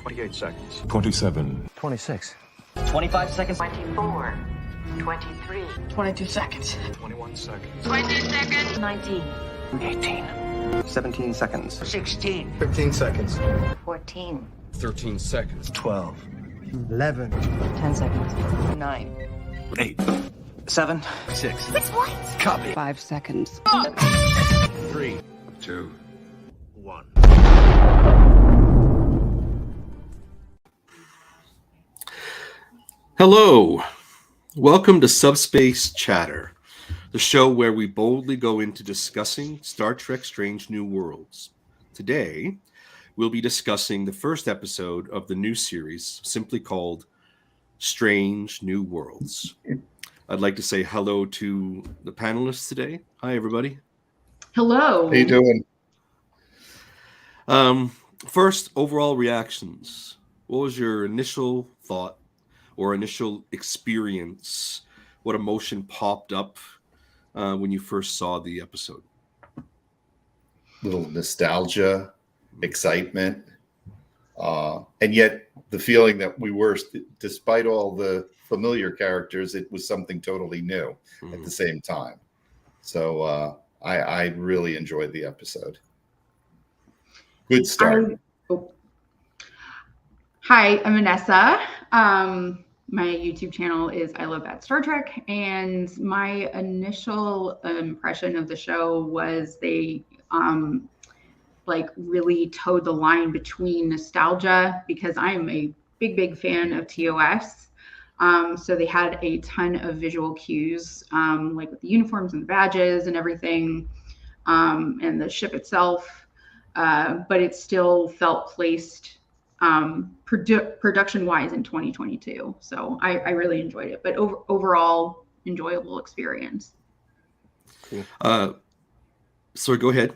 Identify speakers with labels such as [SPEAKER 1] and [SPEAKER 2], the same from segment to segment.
[SPEAKER 1] 28 seconds.
[SPEAKER 2] 27.
[SPEAKER 3] 26.
[SPEAKER 4] 25 seconds.
[SPEAKER 5] 24. 23.
[SPEAKER 6] 22 seconds.
[SPEAKER 1] 21 seconds.
[SPEAKER 5] 20 seconds.
[SPEAKER 6] 19.
[SPEAKER 3] 18.
[SPEAKER 7] 17 seconds.
[SPEAKER 5] 16.
[SPEAKER 7] 15 seconds.
[SPEAKER 5] 14.
[SPEAKER 1] 13 seconds.
[SPEAKER 7] 12. 11.
[SPEAKER 6] 10 seconds. 9.
[SPEAKER 3] 8.
[SPEAKER 7] 7.
[SPEAKER 3] 6.
[SPEAKER 5] What?
[SPEAKER 7] Copy.
[SPEAKER 6] 5 seconds.
[SPEAKER 1] 3, 2, 1.
[SPEAKER 8] Hello, welcome to Subspace Chatter, the show where we boldly go into discussing Star Trek Strange New Worlds. Today, we'll be discussing the first episode of the new series, simply called Strange New Worlds. I'd like to say hello to the panelists today. Hi, everybody.
[SPEAKER 9] Hello.
[SPEAKER 10] How you doing?
[SPEAKER 8] First, overall reactions. What was your initial thought or initial experience? What emotion popped up when you first saw the episode?
[SPEAKER 10] Little nostalgia, excitement, and yet the feeling that we were, despite all the familiar characters, it was something totally new at the same time. So I really enjoyed the episode. Good start.
[SPEAKER 9] Hi, I'm Vanessa. My YouTube channel is I Love Bad Star Trek, and my initial impression of the show was they really towed the line between nostalgia, because I'm a big fan of TOS. So they had a ton of visual cues, like with the uniforms and the badges and everything, and the ship itself. But it still felt placed production-wise in 2022. So I really enjoyed it. But overall, enjoyable experience.
[SPEAKER 8] Cool. So go ahead.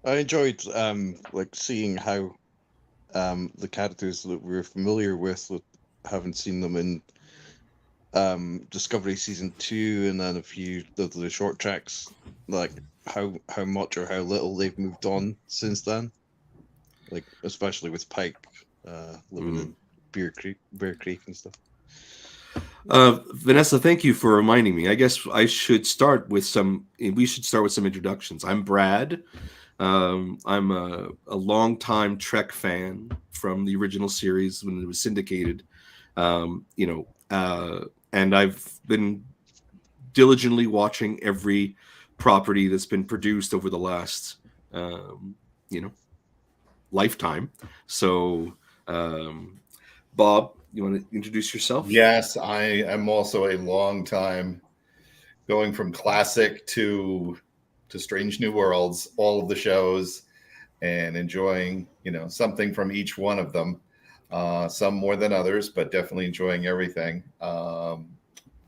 [SPEAKER 11] I enjoyed seeing how the characters that we're familiar with, haven't seen them in Discovery Season 2 and then a few of the short tracks, like how much or how little they've moved on since then. Like especially with Pike living in Bear Creek and stuff.
[SPEAKER 8] Vanessa, thank you for reminding me. I guess we should start with some introductions. I'm Brad. I'm a longtime Trek fan from the original series when it was syndicated. And I've been diligently watching every property that's been produced over the last, lifetime. So, Bob, you want to introduce yourself?
[SPEAKER 10] Yes, I am also a long time, going from classic to Strange New Worlds, all of the shows, and enjoying, something from each one of them. Some more than others, but definitely enjoying everything. I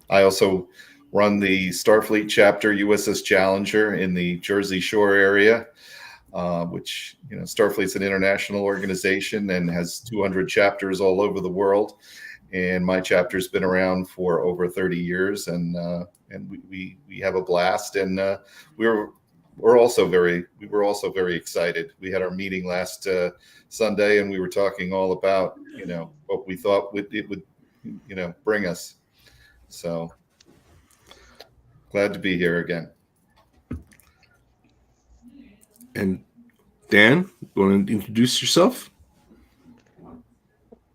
[SPEAKER 10] also run the Starfleet chapter USS Challenger in the Jersey Shore area, which, Starfleet's an international organization and has 200 chapters all over the world. And my chapter's been around for over 30 years, and we have a blast. And we were also very excited. We had our meeting last Sunday, and we were talking all about what we thought it would bring us. So glad to be here again.
[SPEAKER 8] And Dan, you want to introduce yourself?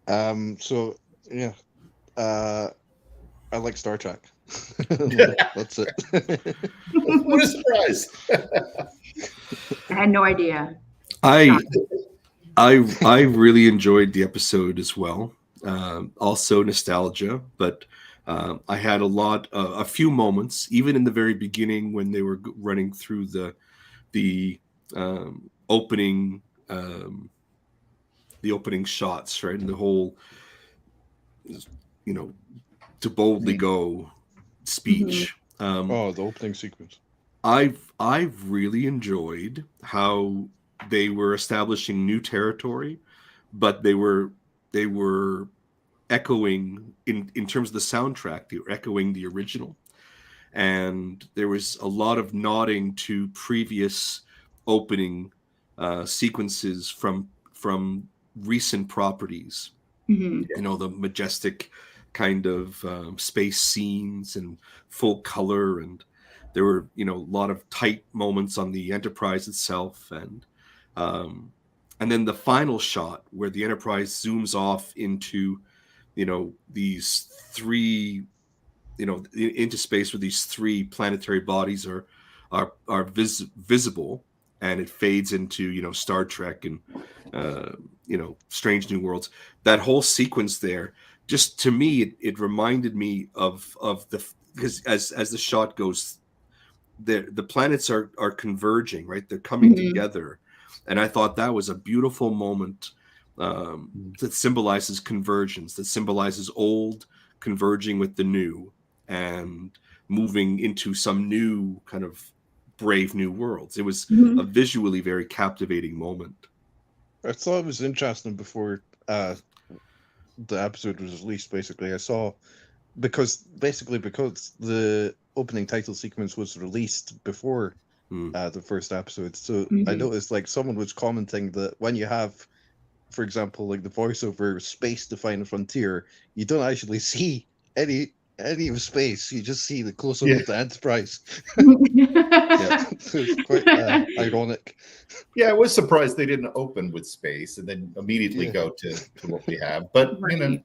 [SPEAKER 11] I like Star Trek. That's it.
[SPEAKER 10] What a surprise!
[SPEAKER 9] I had no idea.
[SPEAKER 8] I really enjoyed the episode as well. Also nostalgia, but I had a few moments, even in the very beginning when they were running through the opening shots, right, and the whole to boldly go speech.
[SPEAKER 11] The opening sequence.
[SPEAKER 8] I've really enjoyed how they were establishing new territory, but they were echoing in terms of the soundtrack. They were echoing the original, and there was a lot of nodding to previous opening sequences from recent properties.
[SPEAKER 9] Mhm.
[SPEAKER 8] You know, the majestic kind of space scenes and full color, and there were, you know, a lot of tight moments on the Enterprise itself, and then the final shot where the Enterprise zooms off into, you know, these three, you know, into space where these three planetary bodies are visible, and it fades into, you know, Star Trek and you know, Strange New Worlds. That whole sequence there, just to me, it reminded me of the, because as the shot goes, the planets are converging, right? They're coming
[SPEAKER 9] Mhm.
[SPEAKER 8] together, and I thought that was a beautiful moment that symbolizes convergence, that symbolizes old converging with the new and moving into some new kind of brave new worlds. It was
[SPEAKER 9] Mhm.
[SPEAKER 8] a visually very captivating moment.
[SPEAKER 11] I thought it was interesting before the episode was released. Basically, I saw because the opening title sequence was released before the first episode, so I
[SPEAKER 9] Mhm.
[SPEAKER 11] noticed like someone was commenting that when you have, for example, like the voiceover "Space to Find a Frontier," you don't actually see any of space. You just see the close up
[SPEAKER 10] Yeah.
[SPEAKER 11] of the Enterprise.
[SPEAKER 8] Yeah.
[SPEAKER 11] So it's quite ironic.
[SPEAKER 10] Yeah, I was surprised they didn't open with space and then immediately
[SPEAKER 11] Yeah.
[SPEAKER 10] go to what we have. But you know,
[SPEAKER 9] Right.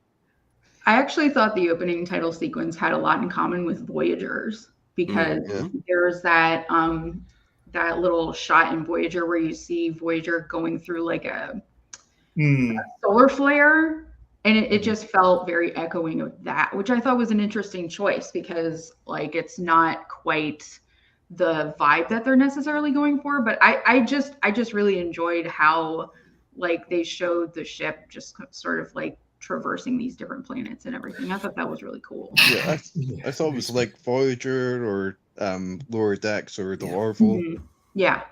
[SPEAKER 9] I actually thought the opening title sequence had a lot in common with Voyagers, because there's that that little shot in Voyager where you see Voyager going through like a solar flare, and it just felt very echoing of that, which I thought was an interesting choice, because like it's not quite the vibe that they're necessarily going for, but I just really enjoyed how like they showed the ship just sort of like traversing these different planets and everything. I thought that was really cool.
[SPEAKER 11] Yeah, I thought it was like Voyager or Lower Decks or the Orville.
[SPEAKER 9] Mhm. Yeah.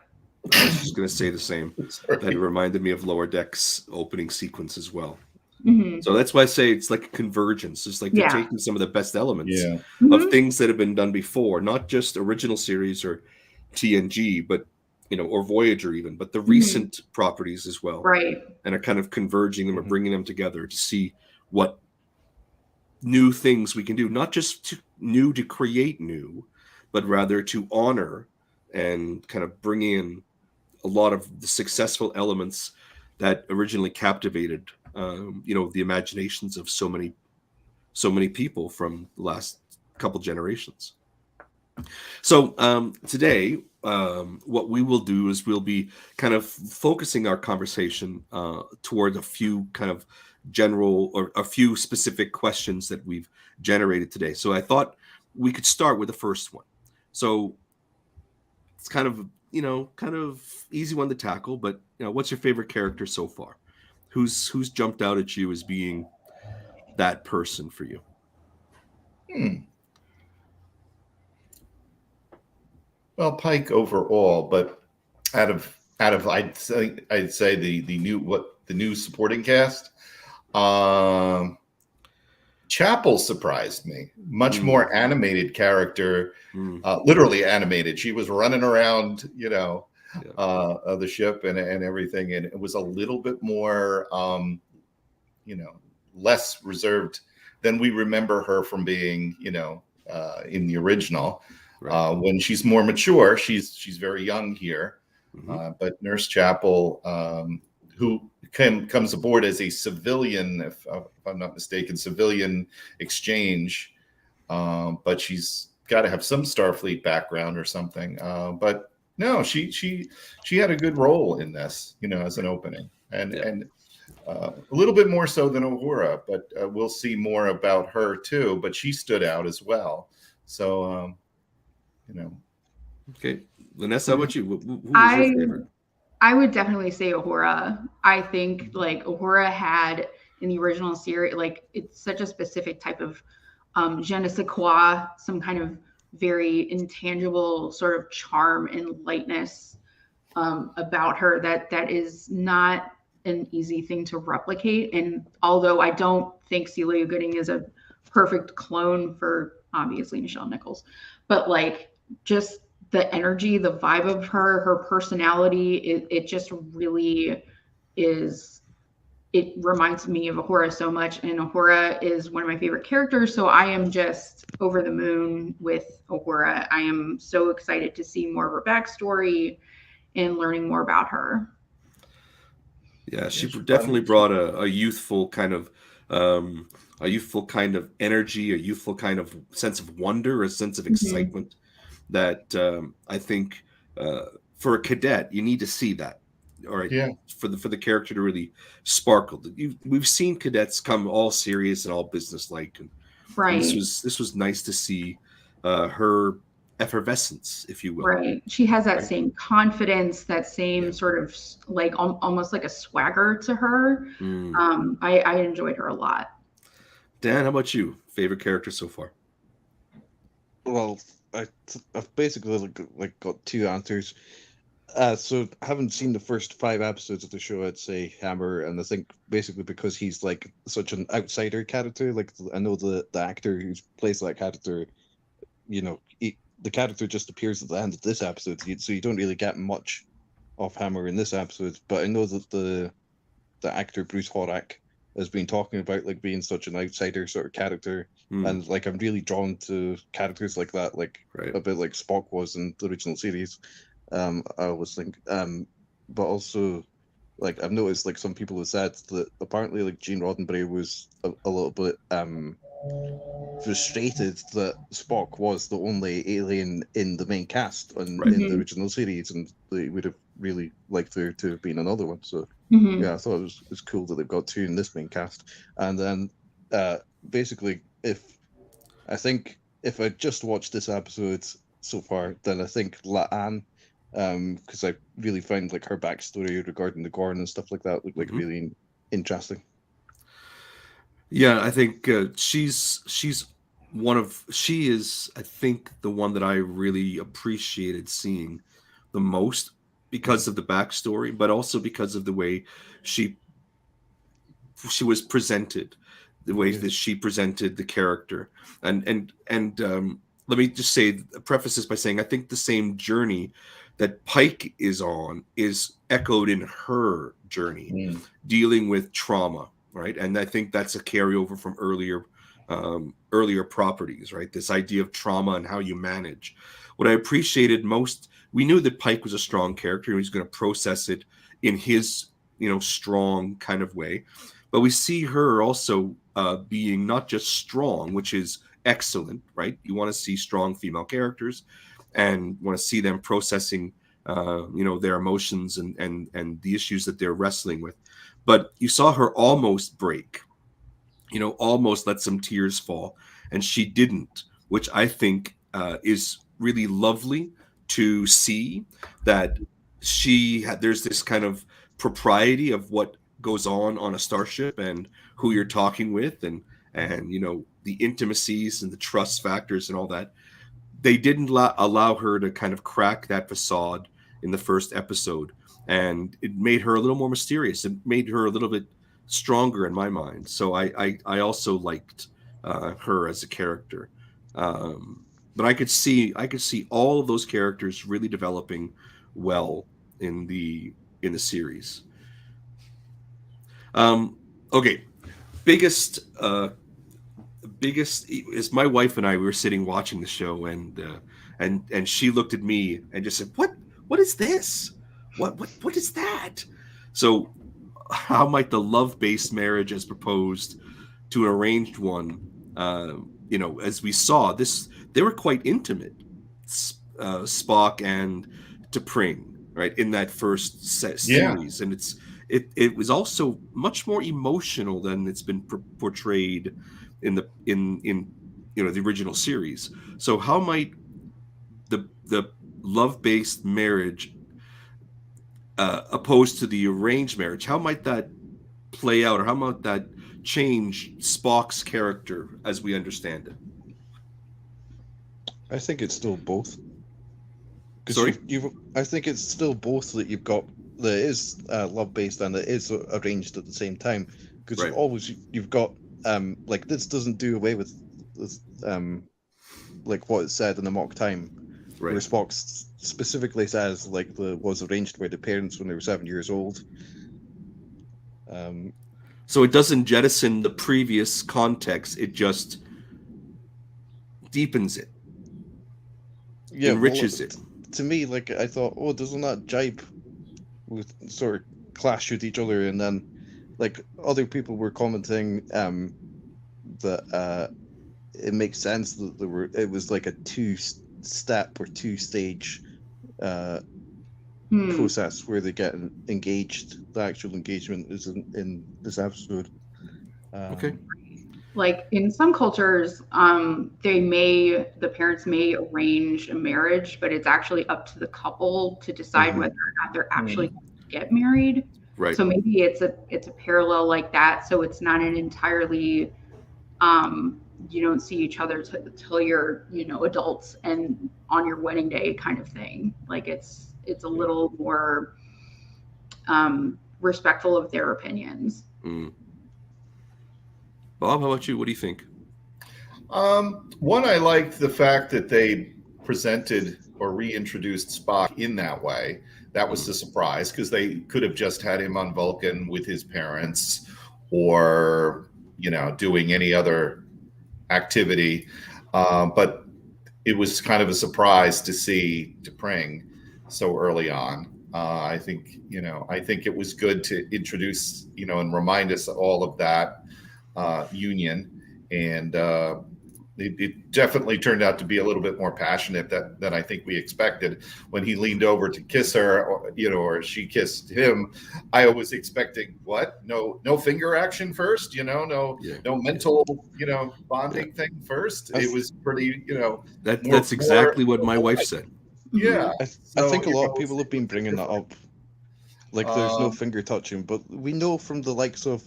[SPEAKER 8] I was just going to say the same.
[SPEAKER 10] Sorry.
[SPEAKER 8] That it reminded me of Lower Decks opening sequence as well.
[SPEAKER 9] Mhm.
[SPEAKER 8] So that's why I say it's like a convergence. It's like they're
[SPEAKER 9] Yeah.
[SPEAKER 8] taking some of the best elements
[SPEAKER 10] Yeah.
[SPEAKER 8] of
[SPEAKER 9] Mhm.
[SPEAKER 8] things that have been done before, not just original series or TNG, but, you know, or Voyager even, but the recent properties as well.
[SPEAKER 9] Right.
[SPEAKER 8] And are kind of converging them or bringing them together to see what new things we can do, not just new to create new, but rather to honor and kind of bring in a lot of the successful elements that originally captivated, you know, the imaginations of so many people from the last couple generations. So today, what we will do is we'll be kind of focusing our conversation toward a few kind of general or a few specific questions that we've generated today. So I thought we could start with the first one. So it's kind of, you know, kind of easy one to tackle, but, you know, what's your favorite character so far? Who's jumped out at you as being that person for you?
[SPEAKER 10] Well, Pike overall, but out of I'd say the new supporting cast. Chapel surprised me. Much more animated character, literally animated. She was running around, you know, the ship and everything, and it was a little bit more, you know, less reserved than we remember her from being, you know, in the original.
[SPEAKER 8] Right.
[SPEAKER 10] When she's more mature, she's very young here. But Nurse Chapel, who comes aboard as a civilian, if I'm not mistaken, civilian exchange, but she's got to have some Starfleet background or something. But no, she had a good role in this, you know, as an opening, and a little bit more so than Uhura, but we'll see more about her too. But she stood out as well. So, you know.
[SPEAKER 8] Okay, Vanessa, how about you? Who was your favorite?
[SPEAKER 9] I would definitely say Uhura. I think like Uhura had in the original series, like it's such a specific type of je ne sais quoi, some kind of very intangible sort of charm and lightness about her that is not an easy thing to replicate. And although I don't think Celia Gooding is a perfect clone for obviously Nichelle Nichols, but like just the energy, the vibe of her personality, it just really is it reminds me of Ahura so much, and Ahura is one of my favorite characters. So I am just over the moon with Ahura. I am so excited to see more of her backstory and learning more about her.
[SPEAKER 8] Yeah, she definitely brought a youthful kind of energy, a youthful kind of sense of wonder, a sense of excitement that I think for a cadet you need to see that. All right,
[SPEAKER 10] Yeah.
[SPEAKER 8] For the character to really sparkle. We've seen cadets come all serious and all businesslike, and
[SPEAKER 9] Right.
[SPEAKER 8] this was nice to see her effervescence, if you will.
[SPEAKER 9] Right. She has that same confidence, that same sort of like almost like a swagger to her. I enjoyed her a lot.
[SPEAKER 8] Dan, how about you? Favorite character so far?
[SPEAKER 11] Well, I've basically like got two answers. So haven't seen the first 5 episodes of the show. I'd say Hammer, and I think basically because he's like such an outsider character. Like I know the actor who plays that character, you know, the character just appears at the end of this episode, so you don't really get much of Hammer in this episode. But I know that the actor Bruce Horak has been talking about like being such an outsider sort of character, and like I'm really drawn to characters like that, like a bit like Spock was in the original series. I always think, but also like I've noticed like some people have said that apparently like Gene Roddenberry was a little bit frustrated that Spock was the only alien in the main cast in the original series, and they would have really liked there to have been another one. So yeah, I thought it was cool that they've got 2 in this main cast. And then basically, if I just watched this episode so far, then I think La'an, because I really find like her backstory regarding the Gorn and stuff like that looked like really interesting.
[SPEAKER 8] Yeah, I think she is, I think, the one that I really appreciated seeing the most because of the backstory, but also because of the way she was presented, the way that she presented the character. And let me just preface this by saying I think the same journey that Pike is on is echoed in her journey, dealing with trauma. Right, and I think that's a carryover from earlier properties. Right, this idea of trauma and how you manage. What I appreciated most, we knew that Pike was a strong character. He was going to process it in his, strong kind of way, but we see her also being not just strong, which is excellent. Right, you want to see strong female characters, and want to see them processing, their emotions and the issues that they're wrestling with. But you saw her almost break, almost let some tears fall, and she didn't, which I think is really lovely to see, that there's this kind of propriety of what goes on a starship and who you're talking with, and the intimacies and the trust factors and all that. They didn't allow her to kind of crack that facade in the first episode. And it made her a little more mysterious. It made her a little bit stronger in my mind. So I also liked her as a character. But I could see all of those characters really developing well in the series. Okay, biggest is my wife and I. We were sitting watching the show, and she looked at me and just said, "What is this? What is that?" So how might the love-based marriage as proposed to an arranged one, as we saw this, they were quite intimate, Spock and T'Pring, right, in that first series. And it was also much more emotional than it's been portrayed in the original series. So how might the love-based marriage opposed to the arranged marriage, how might that play out, or how might that change Spock's character as we understand it?
[SPEAKER 11] I think it's still both.
[SPEAKER 8] Sorry?
[SPEAKER 11] I think it's still both, that you've got that it is love-based and it is arranged at the same time. Because you've got like, this doesn't do away with like what it said in the mock time. Right. Where Spock specifically says like was arranged by the parents when they were 7 years old.
[SPEAKER 8] So it doesn't jettison the previous context. It just deepens it,
[SPEAKER 11] Yeah,
[SPEAKER 8] enriches it.
[SPEAKER 11] To me, like, I thought, oh, doesn't that jibe with sort of clash with each other? And then, like, other people were commenting that it makes sense that it was like a two-step or two-stage process where they get engaged. The actual engagement is in this episode.
[SPEAKER 8] Okay.
[SPEAKER 9] Like in some cultures, the parents may arrange a marriage, but it's actually up to the couple to decide whether or not they're actually going to get married.
[SPEAKER 8] Right.
[SPEAKER 9] So maybe it's a parallel like that. So it's not an entirely you don't see each other till you're, adults and on your wedding day kind of thing. Like it's a little more respectful of their opinions.
[SPEAKER 8] Mm. Bob, how about you? What do you think?
[SPEAKER 10] One, I liked the fact that they presented or reintroduced Spock in that way. That was a surprise because they could have just had him on Vulcan with his parents or, doing any other activity. But it was kind of a surprise to see T'Pring so early on. I think it was good to introduce, and remind us all of that union, and it definitely turned out to be a little bit more passionate than I think we expected. When he leaned over to kiss her, or she kissed him, I was expecting what? No finger action first, no mental, bonding thing first. It was pretty,
[SPEAKER 8] That's exactly what my wife said.
[SPEAKER 10] Yeah,
[SPEAKER 11] I think a lot of people have been bringing that up. Like, there's no finger touching, but we know from the likes of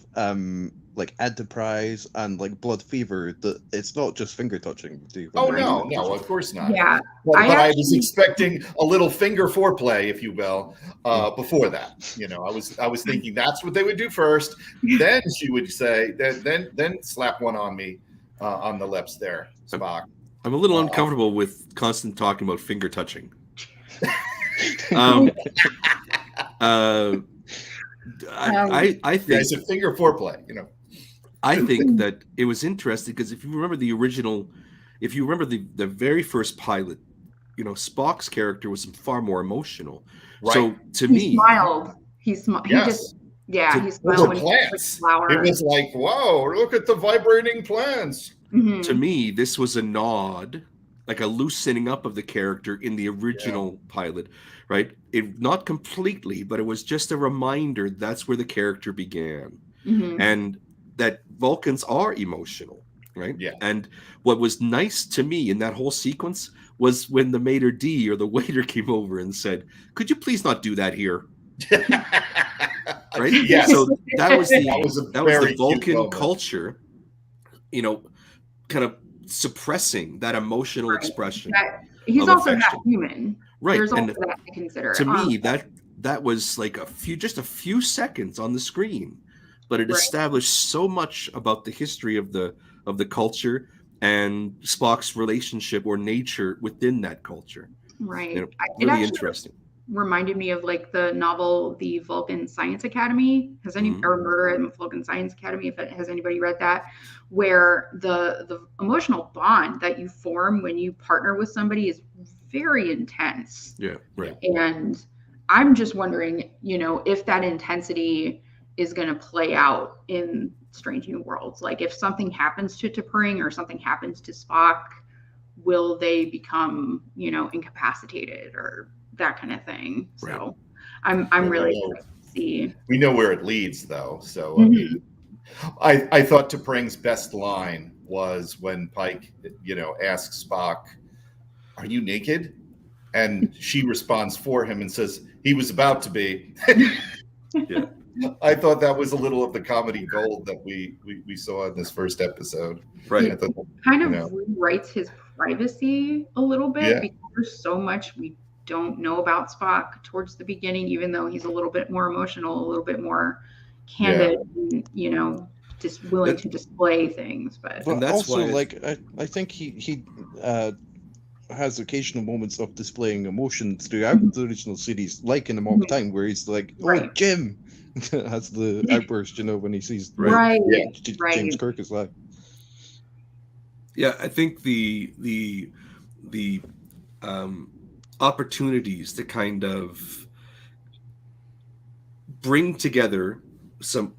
[SPEAKER 11] like Enterprise and like Blood Fever that it's not just finger touching.
[SPEAKER 10] No, of course not.
[SPEAKER 9] Yeah,
[SPEAKER 10] but I was expecting a little finger foreplay, if you will, before that. I was thinking that's what they would do first. Then she would say, then slap one on me on the lips there, Spock.
[SPEAKER 8] I'm a little uncomfortable with constant talking about finger touching. I think
[SPEAKER 10] it's a finger foreplay,
[SPEAKER 8] I think that it was interesting because if you remember the very first pilot, Spock's character was far more emotional.
[SPEAKER 10] Right.
[SPEAKER 8] So to
[SPEAKER 9] he
[SPEAKER 8] me,
[SPEAKER 9] smiled. He smiled.
[SPEAKER 10] Yes.
[SPEAKER 9] He smiled when
[SPEAKER 10] plants.
[SPEAKER 9] he flower.
[SPEAKER 10] It was like, whoa, look at the vibrating plants.
[SPEAKER 9] Mm-hmm.
[SPEAKER 8] To me, this was a nod, like a loosening up of the character in the original pilot, right? Not completely, but it was just a reminder that's where the character began.
[SPEAKER 9] Mm-hmm.
[SPEAKER 8] And that Vulcans are emotional, right?
[SPEAKER 10] Yeah.
[SPEAKER 8] And what was nice to me in that whole sequence was when the maitre d' or the waiter came over and said, "Could you please not do that here?" Right?
[SPEAKER 10] Yes.
[SPEAKER 8] So that was the
[SPEAKER 10] very
[SPEAKER 8] Vulcan
[SPEAKER 10] cute moment.
[SPEAKER 8] culture, kind of suppressing that emotional expression.
[SPEAKER 9] He's
[SPEAKER 8] of
[SPEAKER 9] also
[SPEAKER 8] affection.
[SPEAKER 9] not human.
[SPEAKER 8] Right.
[SPEAKER 9] There's
[SPEAKER 8] And
[SPEAKER 9] also that to consider.
[SPEAKER 8] to me, that was like just a few seconds on the screen, but it established so much about the history of the culture and Spock's relationship or nature within that culture.
[SPEAKER 9] Right.
[SPEAKER 8] Really
[SPEAKER 9] actually
[SPEAKER 8] interesting.
[SPEAKER 9] reminded me of like the novel The Vulcan Science Academy. Or Murder in the Vulcan Science Academy, has anybody read that? Where the emotional bond that you form when you partner with somebody is very intense.
[SPEAKER 8] Yeah, right.
[SPEAKER 9] And I'm just wondering, if that intensity is going to play out in Strange New Worlds. Like if something happens to T'Pring or something happens to Spock, will they become, incapacitated or that kind of thing?
[SPEAKER 8] Right.
[SPEAKER 9] So I'm really excited to see.
[SPEAKER 10] We know where it leads, though. So I thought T'Pring's best line was when Pike, asks Spock, "Are you naked?" And she responds for him and says, "He was about to be."
[SPEAKER 8] Yeah.
[SPEAKER 10] I thought that was a little of the comedy gold that we saw in this first episode.
[SPEAKER 8] Right.
[SPEAKER 9] It kind of rewrites his privacy a little bit because there's so much we don't know about Spock towards the beginning, even though he's a little bit more emotional, a little bit more candid, and, just willing to display things. But
[SPEAKER 8] that's
[SPEAKER 11] also,
[SPEAKER 8] why
[SPEAKER 11] like, I think he has occasional moments of displaying emotion throughout the original series, like in A Mock Time, where he's like, "Oh, Jim," has the outburst, when he sees
[SPEAKER 9] Right.
[SPEAKER 11] James Kirk is alive.
[SPEAKER 8] Yeah, I think the opportunities to kind of bring together some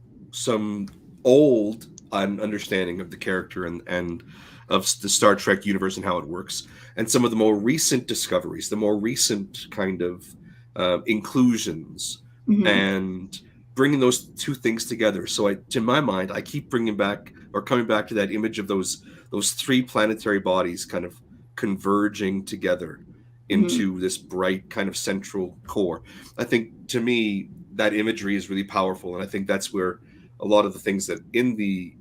[SPEAKER 8] old understanding of the character and of the Star Trek universe and how it works, and some of the more recent discoveries, the more recent kind of inclusions, and bringing those two things together. So to my mind, I keep coming back to that image of those three planetary bodies kind of converging together into this bright kind of central core. I think, to me, that imagery is really powerful, and I think that's where a lot of the things that in the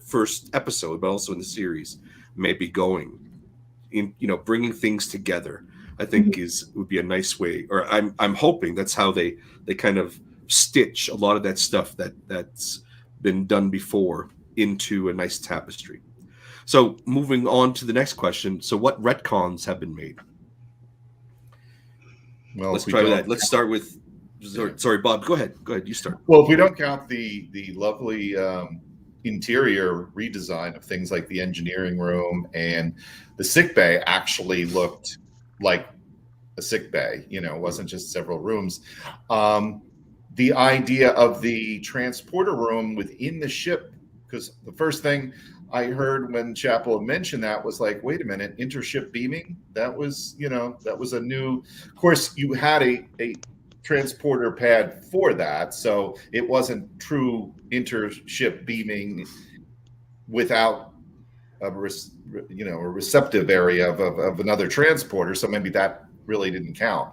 [SPEAKER 8] first episode, but also in the series, may be going in, bringing things together. I think would be a nice way, or I'm hoping that's how they kind of stitch a lot of that stuff that's been done before into a nice tapestry. So moving on to the next question. So what retcons have been made?
[SPEAKER 10] Well,
[SPEAKER 8] let's try that. Let's start with. Sorry, Bob. Go ahead. You start.
[SPEAKER 10] Well, if we don't count the lovely interior redesign of things like the engineering room and the sick bay, actually looked like a sick bay. It wasn't just several rooms. The idea of the transporter room within the ship, because the first thing I heard when Chapel mentioned that was like, wait a minute, intership beaming? That was a new. Of course, you had a transporter pad for that, so it wasn't true intership beaming without a receptive area of another transporter. So maybe that really didn't count.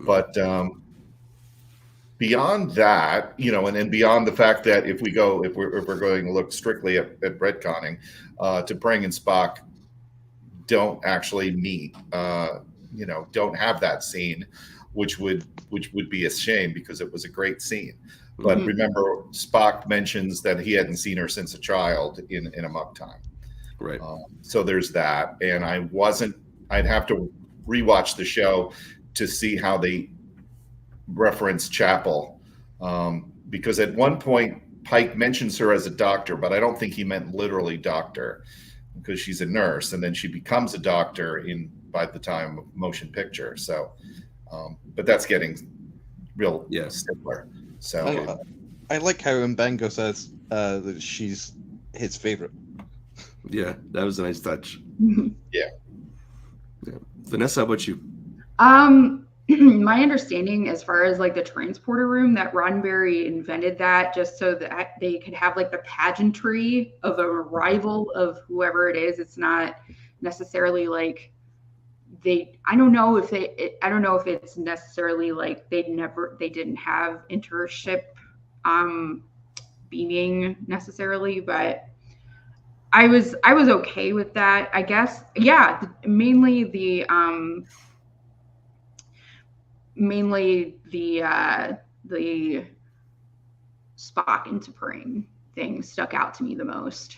[SPEAKER 10] But beyond that, and then beyond the fact that if we're going to look strictly at retconning, T'Pring and Spock don't actually meet, don't have that scene, which would be a shame because it was a great scene. But remember, Spock mentions that he hadn't seen her since a child in amok time.
[SPEAKER 8] Right.
[SPEAKER 10] So there's that, and I'd have to rewatch the show to see how they reference Chapel, because at one point Pike mentions her as a doctor, but I don't think he meant literally doctor, because she's a nurse, and then she becomes a doctor by the time of motion picture. So, but that's getting real simpler. So
[SPEAKER 11] I like how Mbango says that she's his favorite.
[SPEAKER 8] Yeah, that was a nice touch.
[SPEAKER 10] Yeah.
[SPEAKER 8] Vanessa, how about you?
[SPEAKER 9] My understanding, as far as like the transporter room, that Roddenberry invented that just so that they could have like the pageantry of an arrival of whoever it is. It's not necessarily like I don't know if it's necessarily like they didn't have intership beaming necessarily, but I was okay with that, I guess. Yeah, mainly the Spock and T'Pring thing stuck out to me the most.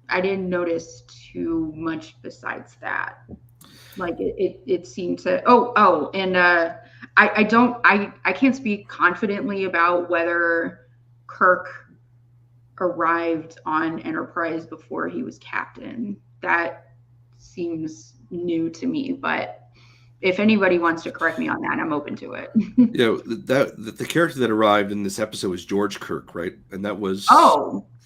[SPEAKER 9] I didn't notice too much besides that. Like it seemed to. And I can't speak confidently about whether Kirk arrived on Enterprise before he was captain. That seems new to me, but if anybody wants to correct me on that, I'm open to it.
[SPEAKER 8] The character that arrived in this episode was George Kirk, right? And that was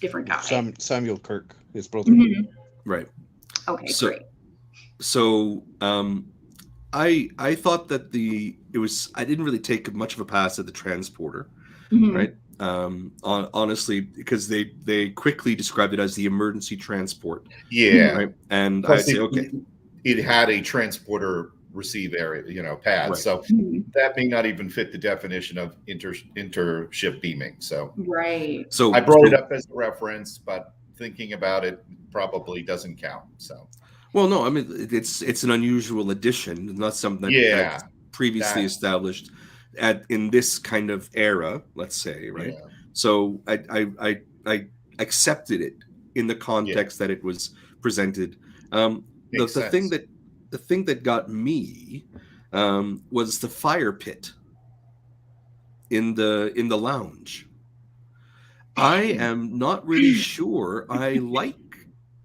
[SPEAKER 9] different guy.
[SPEAKER 11] Samuel Kirk, his brother.
[SPEAKER 8] Right.
[SPEAKER 9] Okay, great.
[SPEAKER 8] So I thought that I didn't really take much of a pass at the transporter, right? Honestly, because they quickly described it as the emergency transport.
[SPEAKER 10] Yeah.
[SPEAKER 8] Right? And I say, okay.
[SPEAKER 10] It had a transporter receive area, pad. Right. So that may not even fit the definition of intership beaming. So
[SPEAKER 9] right.
[SPEAKER 10] So I brought it up as a reference, but thinking about it probably doesn't count. So
[SPEAKER 8] well, no, I mean it's an unusual addition, not something that's previously established in this kind of era, let's say, right? Yeah. So I accepted it in the context that it was presented. The thing that got me was the fire pit in the lounge. I am not really sure I like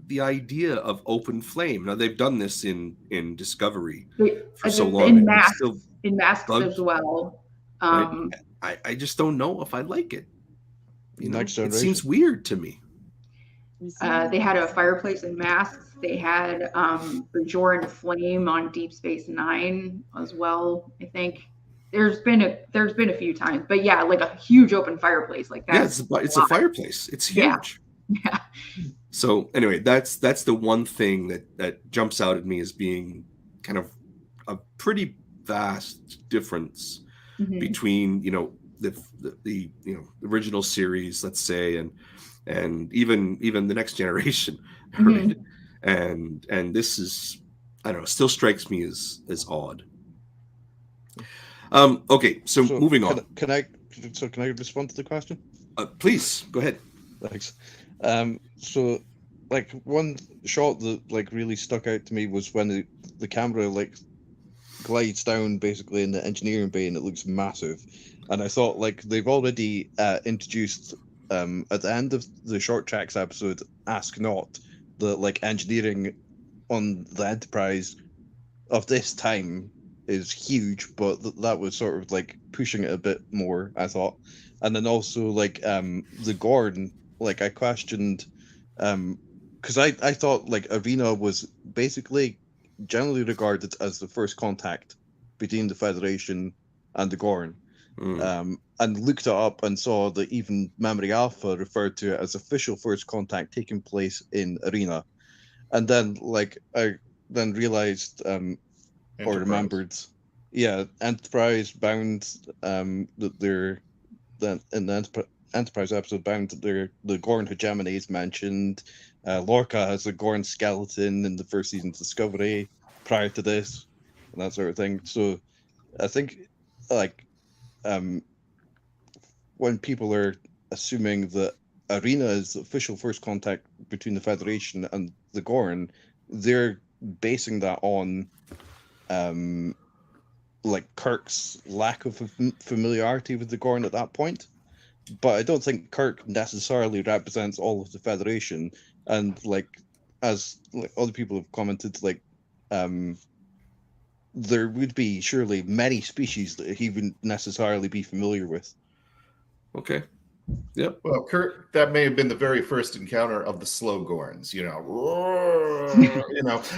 [SPEAKER 8] the idea of open flame. Now they've done this in Discovery for so long.
[SPEAKER 9] In
[SPEAKER 8] and it's still
[SPEAKER 9] masks
[SPEAKER 8] bugged,
[SPEAKER 9] as well.
[SPEAKER 8] right? I just don't know if I like it.
[SPEAKER 11] Next
[SPEAKER 8] It
[SPEAKER 11] Generation.
[SPEAKER 8] seems weird to me.
[SPEAKER 9] They had a fireplace in masks. They had Bajoran flame on Deep Space Nine as well. I think there's been a few times, but yeah, like a huge open fireplace like that.
[SPEAKER 8] Yeah, it's a fireplace. It's huge.
[SPEAKER 9] Yeah.
[SPEAKER 8] So anyway, that's the one thing that jumps out at me as being kind of a pretty vast difference between the original series, let's say, and even the Next Generation, right? And this is, I don't know, still strikes me as odd. Okay, so moving on.
[SPEAKER 11] Can I respond to the question?
[SPEAKER 8] Please go ahead.
[SPEAKER 11] Thanks. So like one shot that like really stuck out to me was when the camera like glides down basically in the engineering bay and it looks massive. And I thought like they've already introduced at the end of the Short Tracks episode, Ask Not, the like engineering on the Enterprise of this time is huge, but that was sort of like pushing it a bit more, I thought. And then also like the Gorn, like I questioned because I thought like Arena was basically generally regarded as the first contact between the Federation and the Gorn. And looked it up and saw that even Memory Alpha referred to it as official first contact taking place in Arena. And then like I then realized or remembered, Enterprise bound that they're then in the Enterprise episode bound that the Gorn hegemony is mentioned. Lorca has a Gorn skeleton in the first season's Discovery prior to this, and that sort of thing. So I think like when people are assuming that Arena is the official first contact between the Federation and the Gorn, they're basing that on like Kirk's lack of familiarity with the Gorn at that point. But I don't think Kirk necessarily represents all of the Federation. And like as like other people have commented, like there would be surely many species that he wouldn't necessarily be familiar with.
[SPEAKER 8] Okay. Yep.
[SPEAKER 10] Well, Kirk, that may have been the very first encounter of the slow Gorns,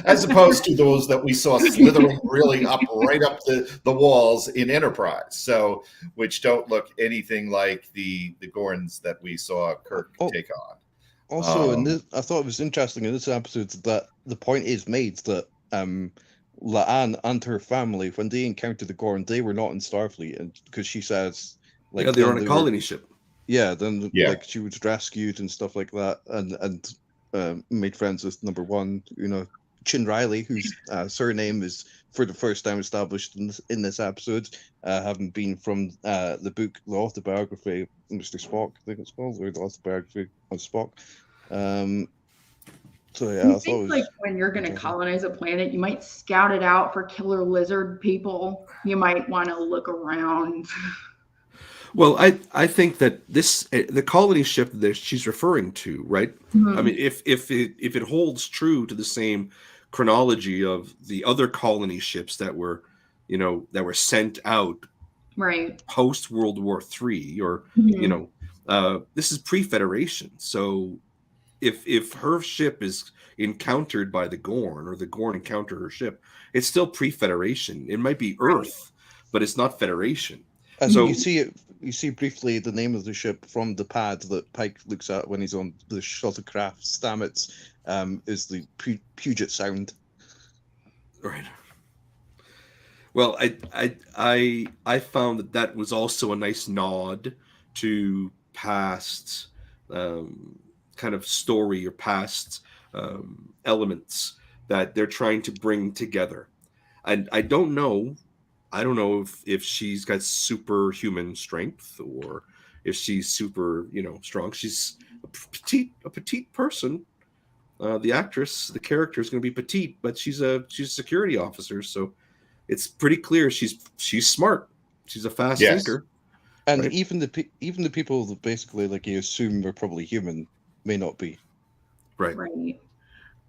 [SPEAKER 10] as opposed to those that we saw slithering really right up the walls in Enterprise. So, which don't look anything like the Gorns that we saw Kirk take on.
[SPEAKER 11] Also, I thought it was interesting in this episode that the point is made that La'an and her family, when they encountered the Gorn, they were not in Starfleet, and because she says, like,
[SPEAKER 8] they were on a colony ship.
[SPEAKER 11] Yeah, then like she was rescued and stuff like that, and made friends with number one, Chin Riley, whose surname is for the first time established in this episode, having been from the book, The Autobiography of Mr. Spock, I think it's called, or The Autobiography of Spock. So yeah, I think
[SPEAKER 9] like when you're going to colonize a planet, you might scout it out for killer lizard people. You might want to look around.
[SPEAKER 8] Well, I think that the colony ship that she's referring to, right? I mean, if it holds true to the same chronology of the other colony ships that were sent out,
[SPEAKER 9] right,
[SPEAKER 8] post World War III, or this is pre-Federation. So if her ship is encountered by the Gorn, or the Gorn encounter her ship, it's still pre-Federation. It might be Earth, but it's not Federation.
[SPEAKER 11] And so you see briefly the name of the ship from the pad that Pike looks at when he's on the shuttlecraft. Stamets is the Puget Sound.
[SPEAKER 8] Right. Well, I found that was also a nice nod to past kind of story or past elements that they're trying to bring together. And I don't know if she's got superhuman strength, or if she's super, strong. She's a petite person. The actress, the character is going to be petite, but she's a security officer. So, it's pretty clear she's smart. She's a fast
[SPEAKER 10] Yes.
[SPEAKER 8] thinker.
[SPEAKER 11] And
[SPEAKER 8] Right.
[SPEAKER 11] even the people that basically like you assume are probably human may not be.
[SPEAKER 8] Right.
[SPEAKER 9] Right.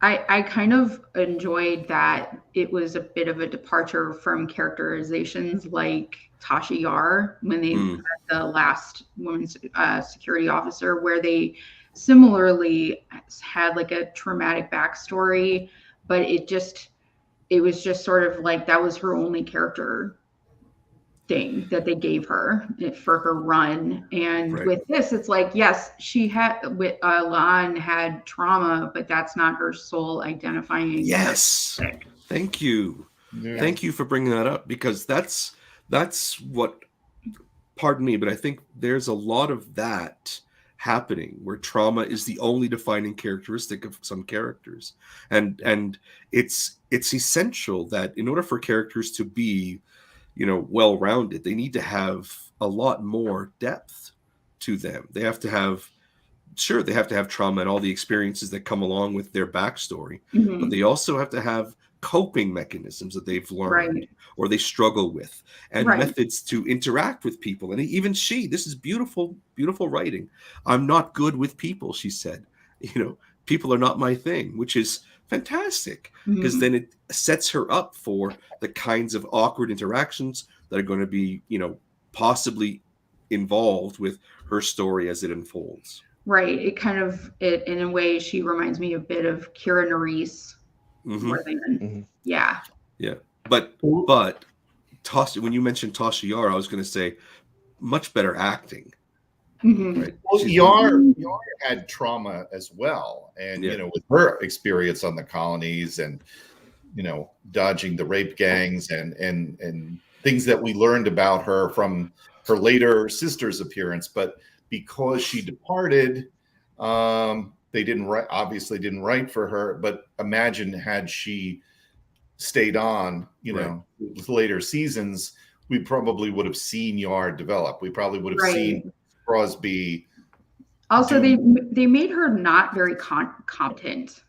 [SPEAKER 9] I kind of enjoyed that it was a bit of a departure from characterizations like Tasha Yar when they
[SPEAKER 8] Mm.
[SPEAKER 9] had the last woman's security officer, where they similarly had like a traumatic backstory, but it was just sort of like that was her only character thing that they gave her for her run. And
[SPEAKER 8] Right.
[SPEAKER 9] with this, it's like, yes, she had with Lan had trauma, but that's not her sole identifying
[SPEAKER 8] Yes.
[SPEAKER 9] characteristic.
[SPEAKER 8] Thank you.
[SPEAKER 10] Yeah.
[SPEAKER 8] Thank you for bringing that up, because that's what, pardon me, but I think there's a lot of that happening where trauma is the only defining characteristic of some characters. And it's essential that in order for characters to be, well-rounded, they need to have a lot more depth to them. They have to have trauma and all the experiences that come along with their backstory,
[SPEAKER 9] Mhm.
[SPEAKER 8] but they also have to have coping mechanisms that they've learned
[SPEAKER 9] Right.
[SPEAKER 8] or they struggle with, and
[SPEAKER 9] Right.
[SPEAKER 8] methods to interact with people. And even this is beautiful, beautiful writing. I'm not good with people, she said. People are not my thing, which is fantastic, because
[SPEAKER 9] Mhm.
[SPEAKER 8] then it sets her up for the kinds of awkward interactions that are going to be, possibly involved with her story as it unfolds.
[SPEAKER 9] Right. It in a way, she reminds me a bit of Kira Nerys
[SPEAKER 8] Mhm.
[SPEAKER 9] more than,
[SPEAKER 11] Mhm.
[SPEAKER 9] yeah.
[SPEAKER 8] Yeah, but when you mentioned Tasha Yar, I was going to say much better acting.
[SPEAKER 9] Mhm.
[SPEAKER 8] Right?
[SPEAKER 10] Well,
[SPEAKER 8] She's-
[SPEAKER 10] Yar had trauma as well, and
[SPEAKER 8] Yeah.
[SPEAKER 10] with her experience on the colonies, and dodging the rape gangs, and things that we learned about her from her later sister's appearance. But because she departed, they obviously didn't write for her. But imagine had she stayed on, with later seasons, we probably would have seen Yar develop. We probably would have
[SPEAKER 9] Right.
[SPEAKER 10] seen Crosby.
[SPEAKER 9] Also, they made her not very competent.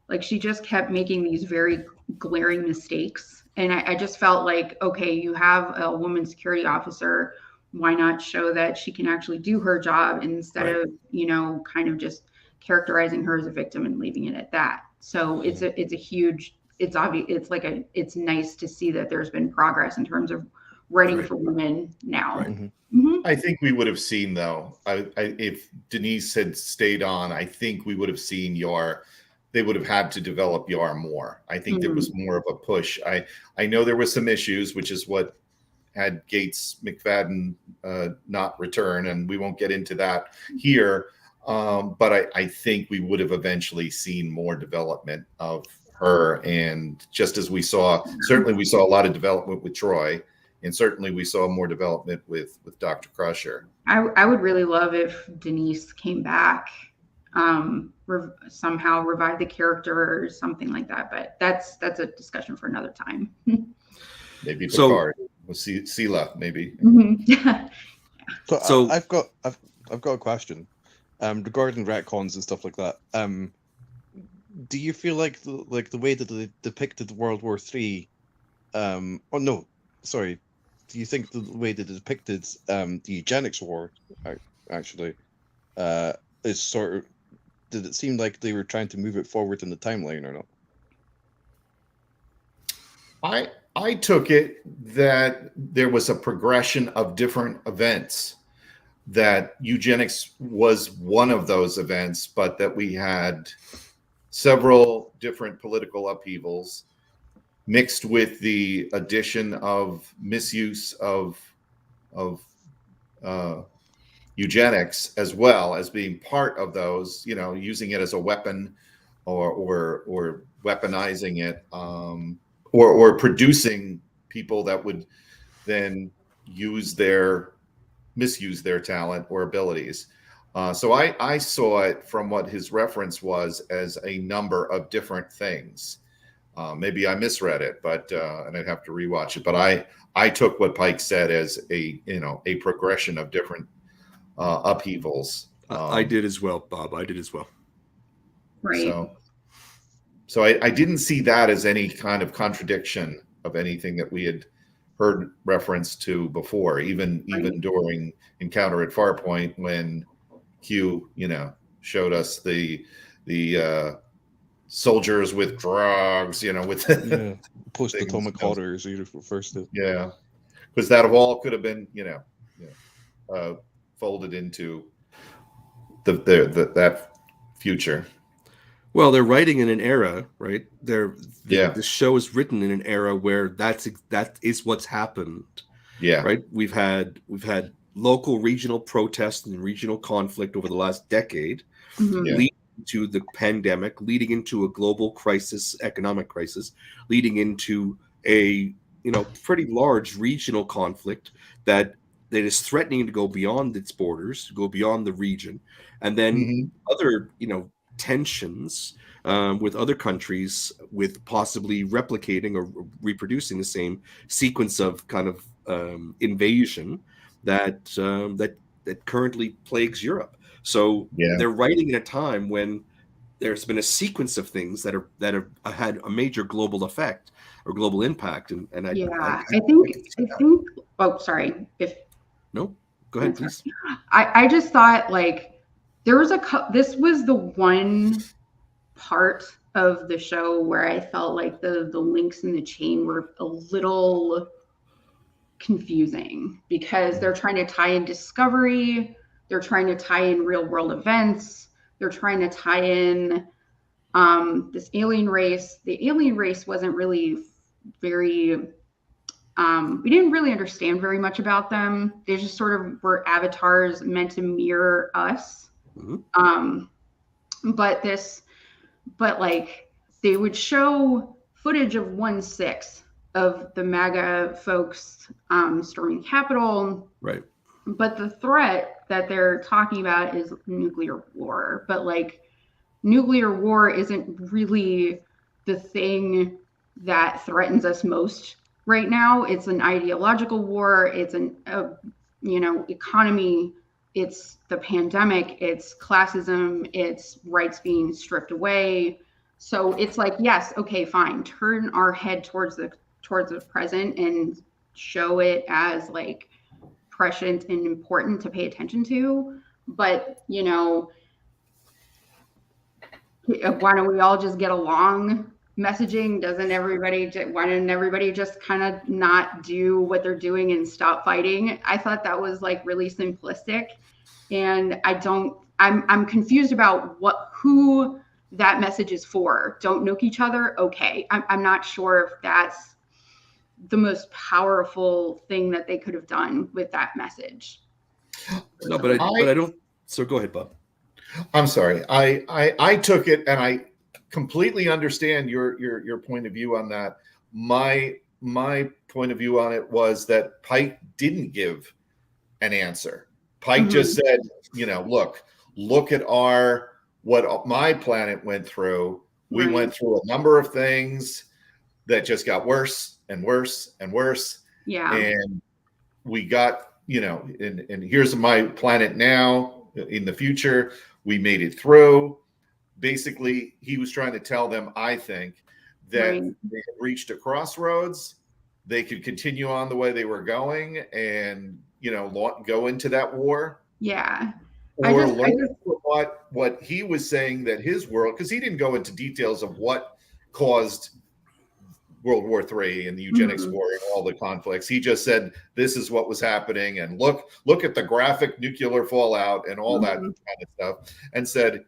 [SPEAKER 9] Like, she just kept making these very glaring mistakes. And I just felt like, okay, you have a woman security officer. Why not show that she can actually do her job instead
[SPEAKER 8] Right.
[SPEAKER 9] of, kind of just characterizing her as a victim and leaving it at that. So it's a huge, it's obvious. It's nice to see that there's been progress in terms of writing
[SPEAKER 8] Right.
[SPEAKER 9] for women now.
[SPEAKER 8] Right.
[SPEAKER 11] Mhm.
[SPEAKER 9] Mhm.
[SPEAKER 10] I think we would have seen, though, if Denise had stayed on, I think we would have seen Yar. They would have had to develop Yar more. I think there was more of a push. I know there was some issues, which is what had Gates McFadden not return, and we won't get into that here. But I think we would have eventually seen more development of her. And just as certainly we saw a lot of development with Troy, and certainly we saw more development with Dr. Crusher.
[SPEAKER 9] I would really love if Denise came back, somehow revive the character or something like that. But that's a discussion for another time.
[SPEAKER 10] Maybe
[SPEAKER 8] So-
[SPEAKER 10] Picard with Sela, maybe.
[SPEAKER 9] Mhm.
[SPEAKER 11] So I've got a question regarding retcons and stuff like that. Do you feel like the way that they depicted World War III? Do you think the way they depicted the eugenics war actually is sort of, did it seem like they were trying to move it forward in the timeline or not?
[SPEAKER 10] I took it that there was a progression of different events, that eugenics was one of those events, but that we had several different political upheavals mixed with the addition of misuse of eugenics, as well as being part of those, using it as a weapon, or weaponizing it, or producing people that would then misuse their talent or abilities. So I saw it from what his reference was as a number of different things. Maybe I misread it, but and I'd have to rewatch it. But I took what Pike said as a progression of different upheavals.
[SPEAKER 8] I did as well, Bob. I did as well.
[SPEAKER 9] Right.
[SPEAKER 10] So I didn't see that as any kind of contradiction of anything that we had heard reference to before, even during Encounter at Farpoint, when Q, showed us the soldiers with drugs, with
[SPEAKER 11] post-atomic horrors, you refers to.
[SPEAKER 10] Yeah, because that all could have been, folded into that future.
[SPEAKER 8] Well, they're writing in an era, right? The show is written in an era where that is what's happened.
[SPEAKER 10] Yeah.
[SPEAKER 8] Right. We've had local, regional protests and regional conflict over the last decade, leading to the pandemic, leading into a global crisis, economic crisis, leading into a pretty large regional conflict that is threatening to go beyond its borders, to go beyond the region, and then other tensions with other countries, with possibly replicating or reproducing the same sequence of kind of invasion that currently plagues Europe. So they're writing in a time when there's been a sequence of things that have had a major global effect or global impact. I think.
[SPEAKER 9] Oh, sorry.
[SPEAKER 8] No, go ahead, please.
[SPEAKER 9] I just thought there was this was the one part of the show where I felt like the links in the chain were a little confusing, because they're trying to tie in Discovery, they're trying to tie in real world events, they're trying to tie in this alien race. The alien race wasn't really very we didn't really understand very much about them. They just sort of were avatars meant to mirror us. But they would show footage of 1/6 of the MAGA folks storming the Capitol.
[SPEAKER 8] Right.
[SPEAKER 9] But the threat that they're talking about is nuclear war. But nuclear war isn't really the thing that threatens us most right now. It's an ideological war. It's an economy. It's the pandemic. It's classism. It's rights being stripped away. So it's yes, okay, fine. Turn our head towards the present and show it as prescient and important to pay attention to. But why don't we all just get along? Messaging, why didn't everybody just kind of not do what they're doing and stop fighting? I thought that was really simplistic, and I'm confused about who that message is for. Don't nuke each other. Okay. I'm not sure if that's the most powerful thing that they could have done with that message.
[SPEAKER 8] No, but I don't. So go ahead, Bob.
[SPEAKER 10] I'm sorry. I took it, and I completely understand your point of view on that. My point of view on it was that Pike didn't give an answer. Pike just said, look at what my planet went through. We went through a number of things that just got worse and worse and worse. Yeah. And we got, and here's my planet now. In the future, we made it through. Basically, he was trying to tell them, I think, that they had reached a crossroads. They could continue on the way they were going and, go into that war.
[SPEAKER 9] Yeah.
[SPEAKER 10] Or learn what he was saying, that his world, because he didn't go into details of what caused World War III and the eugenics war and all the conflicts. He just said, this is what was happening. And look at the graphic nuclear fallout and all that kind of stuff. And said,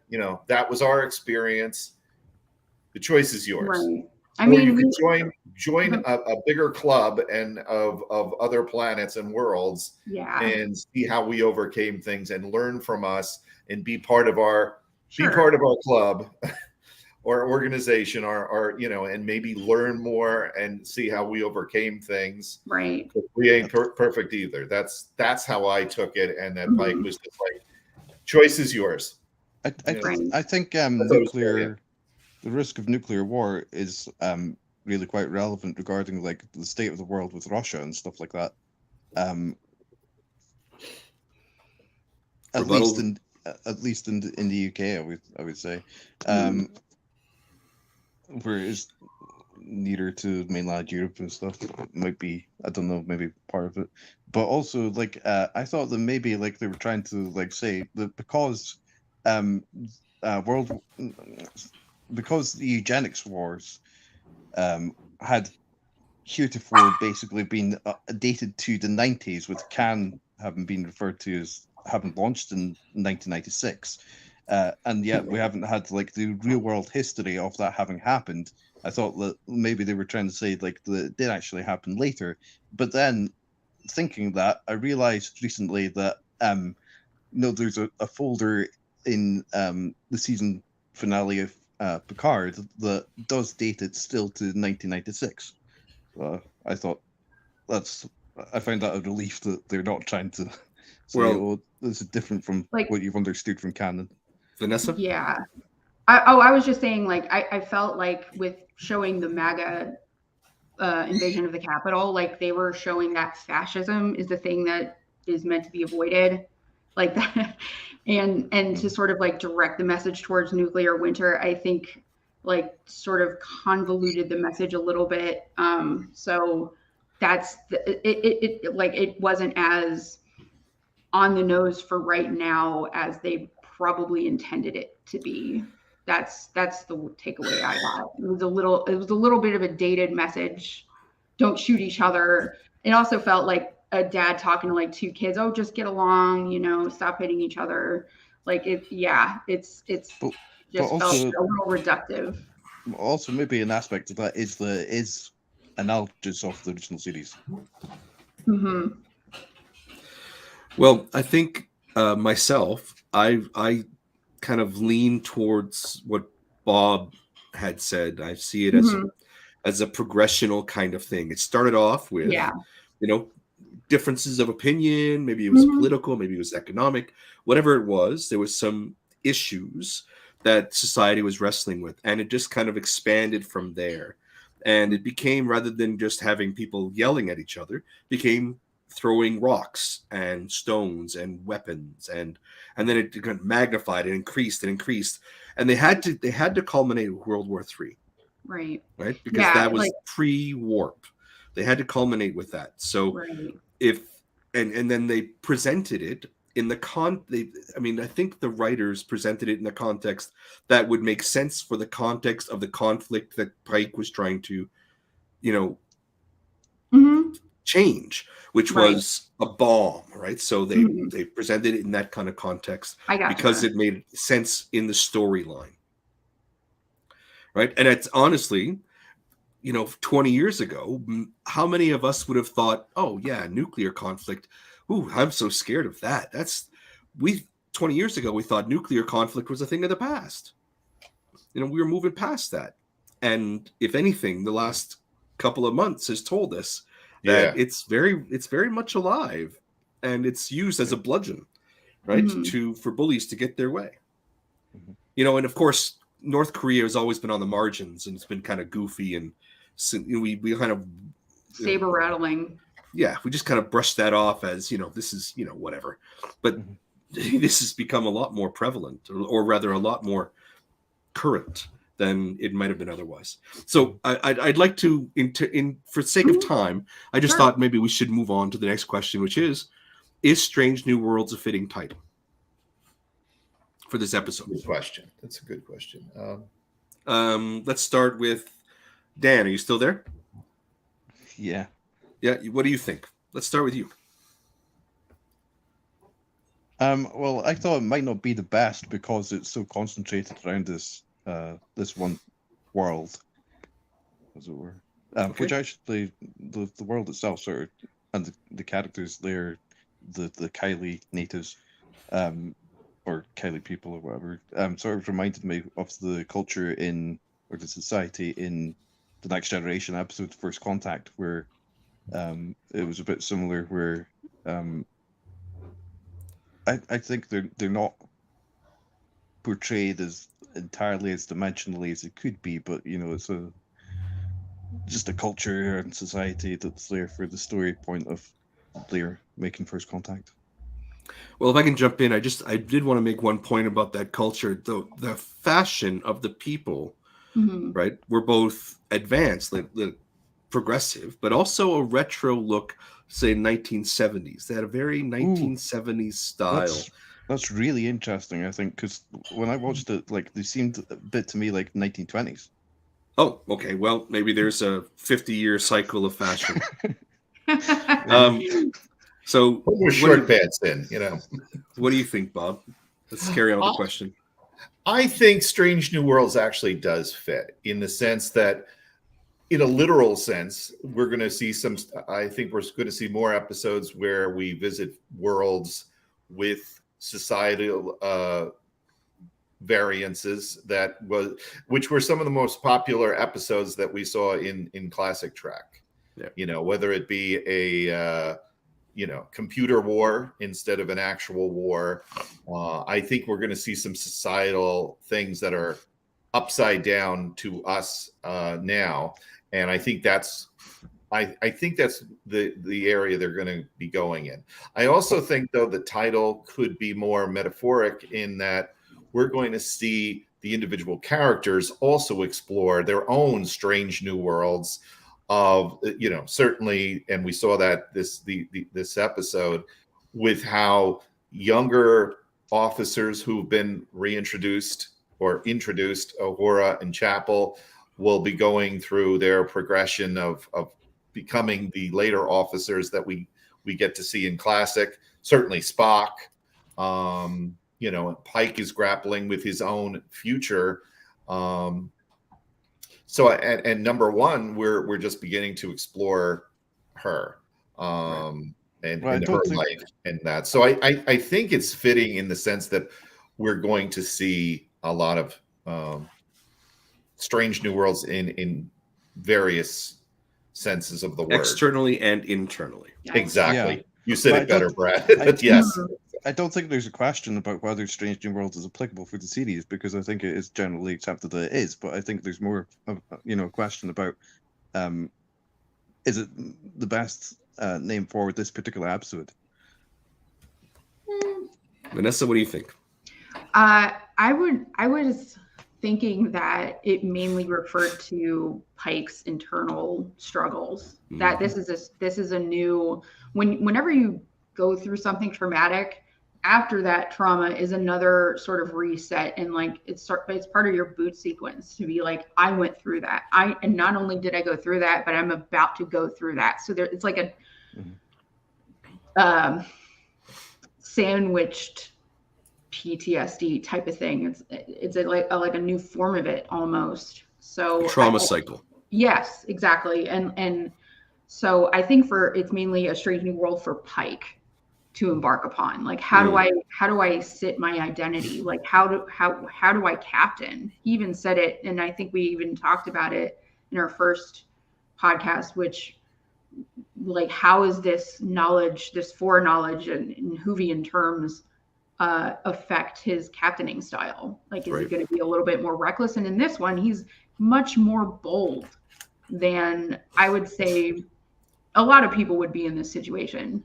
[SPEAKER 10] that was our experience. The choice is yours.
[SPEAKER 9] Right.
[SPEAKER 10] You can join a bigger club and of other planets and worlds, and see how we overcame things and learn from us and be part of our club or organization or and maybe learn more and see how we overcame things.
[SPEAKER 9] Right.
[SPEAKER 10] We ain't perfect either. That's how I took it, and that Pike was just choice is yours.
[SPEAKER 11] I think the risk of nuclear war is really quite relevant regarding the state of the world with Russia and stuff like that. At least in the UK, I would say. Whereas nearer to mainland Europe and stuff. It might be, I don't know, maybe part of it. But also, like, I thought that maybe like they were trying to like say that because world because the eugenics wars had heretofore basically been dated to the 90s, with Cannes having been referred to as having launched in 1996, and yet we haven't had like the real world history of that having happened. I thought that maybe they were trying to say like that it did actually happen later, but then thinking that, I realized recently that there's a folder in the season finale of Picard that does date it still to 1996. I thought I find that a relief that they're not trying to say, "Oh, this is different from
[SPEAKER 9] Like-
[SPEAKER 11] what you've understood from canon."
[SPEAKER 8] Vanessa?
[SPEAKER 9] Yeah. I was just saying, like, I felt like with showing the MAGA invasion of the Capitol, like they were showing that fascism is the thing that is meant to be avoided, like that, and to sort of like direct the message towards nuclear winter, I think like sort of convoluted the message a little bit. So that's it like it wasn't as on the nose for right now as they probably intended it to be. That's the takeaway I got. It was a little bit of a dated message. Don't shoot each other. It also felt like a dad talking to like two kids. Oh, just get along, stop hitting each other. Like it's
[SPEAKER 11] But
[SPEAKER 9] just
[SPEAKER 11] also-
[SPEAKER 9] felt a little reductive.
[SPEAKER 11] Also, maybe an aspect of that is analogous of the original series.
[SPEAKER 9] Hmm.
[SPEAKER 8] Well, I think myself, I kind of lean towards what Bob had said. I see it as a progressional kind of thing. It started off with,
[SPEAKER 9] Yeah.
[SPEAKER 8] differences of opinion. Maybe it was
[SPEAKER 9] Mhm.
[SPEAKER 8] political, maybe it was economic, whatever it was. There was some issues that society was wrestling with, and it just kind of expanded from there. And it became, rather than just having people yelling at each other, became throwing rocks and stones and weapons, and then it got magnified and increased, and they had to culminate with World War III,
[SPEAKER 9] Right.
[SPEAKER 8] right? Because
[SPEAKER 9] Yeah,
[SPEAKER 8] that was
[SPEAKER 9] like-
[SPEAKER 8] pre-warp. They had to culminate with that. So
[SPEAKER 9] Right.
[SPEAKER 8] and then they presented it in the I think the writers presented it in the context that would make sense for the context of the conflict that Pike was trying to,
[SPEAKER 9] Hmm.
[SPEAKER 8] change, which
[SPEAKER 9] Right.
[SPEAKER 8] was a bomb, right? So they
[SPEAKER 9] Mhm.
[SPEAKER 8] they presented it in that kind of context
[SPEAKER 9] I got
[SPEAKER 8] because it made sense in the storyline, right? And it's honestly, 20 years ago, how many of us would have thought, oh yeah, nuclear conflict, ooh, I'm so scared of that. 20 years ago we thought nuclear conflict was a thing of the past. We were moving past that, and if anything, the last couple of months has told us that
[SPEAKER 10] Yeah.
[SPEAKER 8] it's very much alive, and it's used as a bludgeon, right?
[SPEAKER 9] Mhm.
[SPEAKER 8] For bullies to get their way.
[SPEAKER 11] Mhm.
[SPEAKER 8] And of course North Korea has always been on the margins, and it's been kind of goofy, and so, we kind of
[SPEAKER 9] Saber rattling.
[SPEAKER 8] we just kind of brushed that off as this is whatever, but
[SPEAKER 11] Mhm.
[SPEAKER 8] this has become a lot more prevalent, or rather a lot more current than it might have been otherwise. So I'd like to, for sake of time, I just
[SPEAKER 9] Sure.
[SPEAKER 8] thought maybe we should move on to the next question, which is Strange New Worlds a fitting title for this episode?
[SPEAKER 10] Good question. That's a good question.
[SPEAKER 8] Let's start with Dan. Are you still there?
[SPEAKER 11] Yeah.
[SPEAKER 8] Yeah. What do you think? Let's start with you.
[SPEAKER 11] Well, I thought it might not be the best because it's so concentrated around this one world, as it were. Which actually, the world itself sort of, and the characters there, the Kylie natives, or Kylie people or whatever, sort of reminded me of the culture or the society in the Next Generation episode First Contact, where it was a bit similar, where I think they're not portrayed as entirely as dimensionally as it could be, but it's just a culture and society that's there for the story point of their making first contact.
[SPEAKER 8] Well, if I can jump in, I did want to make one point about that culture. The fashion of the people right? We're both advanced, progressive, but also a retro look, say 1970s. They had a very 1970s style.
[SPEAKER 11] That's really interesting, I think, because when I watched it, like they seemed a bit to me like 1920s.
[SPEAKER 8] Oh, okay. Well, maybe there's a 50-year cycle of fashion. So
[SPEAKER 10] Put your short pants in, you know.
[SPEAKER 8] What do you think, Bob? Let's carry on with the question.
[SPEAKER 10] I think Strange New Worlds actually does fit in the sense that, in a literal sense, we're going to see I think we're going to see more episodes where we visit worlds with societal variances which were some of the most popular episodes that we saw in classic Trek.
[SPEAKER 8] Yeah.
[SPEAKER 10] You know, whether it be a computer war instead of an actual war. I think we're going to see some societal things that are upside down to us now, and I think that's the area they're going to be going in. I also think, though, the title could be more metaphoric in that we're going to see the individual characters also explore their own strange new worlds of, certainly, and we saw that this episode with how younger officers who've been reintroduced or introduced, Uhura and Chapel, will be going through their progression of becoming the later officers that we get to see in classic. Certainly Spock, Pike is grappling with his own future. So, and number one, we're just beginning to explore her and her life and that. So I think it's fitting in the sense that we're going to see a lot of Strange New Worlds in various senses of the word,
[SPEAKER 8] externally and internally.
[SPEAKER 10] Exactly.
[SPEAKER 11] Yeah.
[SPEAKER 10] You said it better, Brad. Yes.
[SPEAKER 11] I don't think there's a question about whether Strange New Worlds is applicable for the series, because I think it is generally accepted that it is. But I think there's more, a question about is it the best name for this particular episode?
[SPEAKER 8] Vanessa, what do you think?
[SPEAKER 9] I was thinking that it mainly referred to Pike's internal struggles. Mm-hmm. That this is a new whenever you go through something traumatic, after that trauma is another sort of reset, and like it's part of your boot sequence to be like, I went through that. And not only did I go through that, but I'm about to go through that. So it's like a sandwiched PTSD type of thing. It's like a new form of it almost. So
[SPEAKER 8] trauma cycle.
[SPEAKER 9] Yes, exactly. And so I think it's mainly a Strange New World for Pike to embark upon. Like how do I sit my identity? Like how do I captain? He even said it, and I think we even talked about it in our first podcast, which like how is this knowledge, this foreknowledge in Whovian terms affect his captaining style? Like is he going to be a little bit more reckless? And in this one, he's much more bold than I would say a lot of people would be in this situation.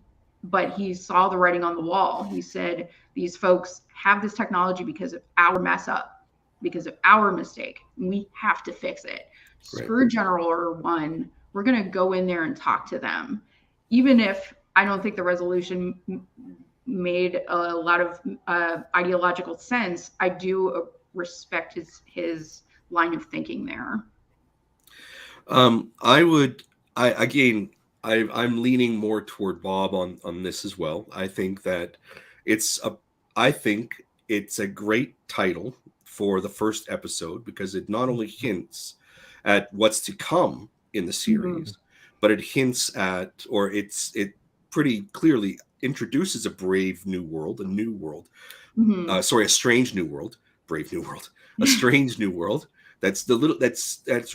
[SPEAKER 9] But he saw the writing on the wall. He said, these folks have this technology because of our mess up, because of our mistake. We have to fix it. Screw General Order 1. We're going to go in there and talk to them. Even if I don't think the resolution made a lot of ideological sense, I do respect his line of thinking there.
[SPEAKER 8] I'm leaning more toward Bob on this as well. I think that it's a great title for the first episode because it not only hints at what's to come in the series, but it hints at, or it pretty clearly introduces a brave new world, a new world. A strange new world, brave new world, a strange new world. That's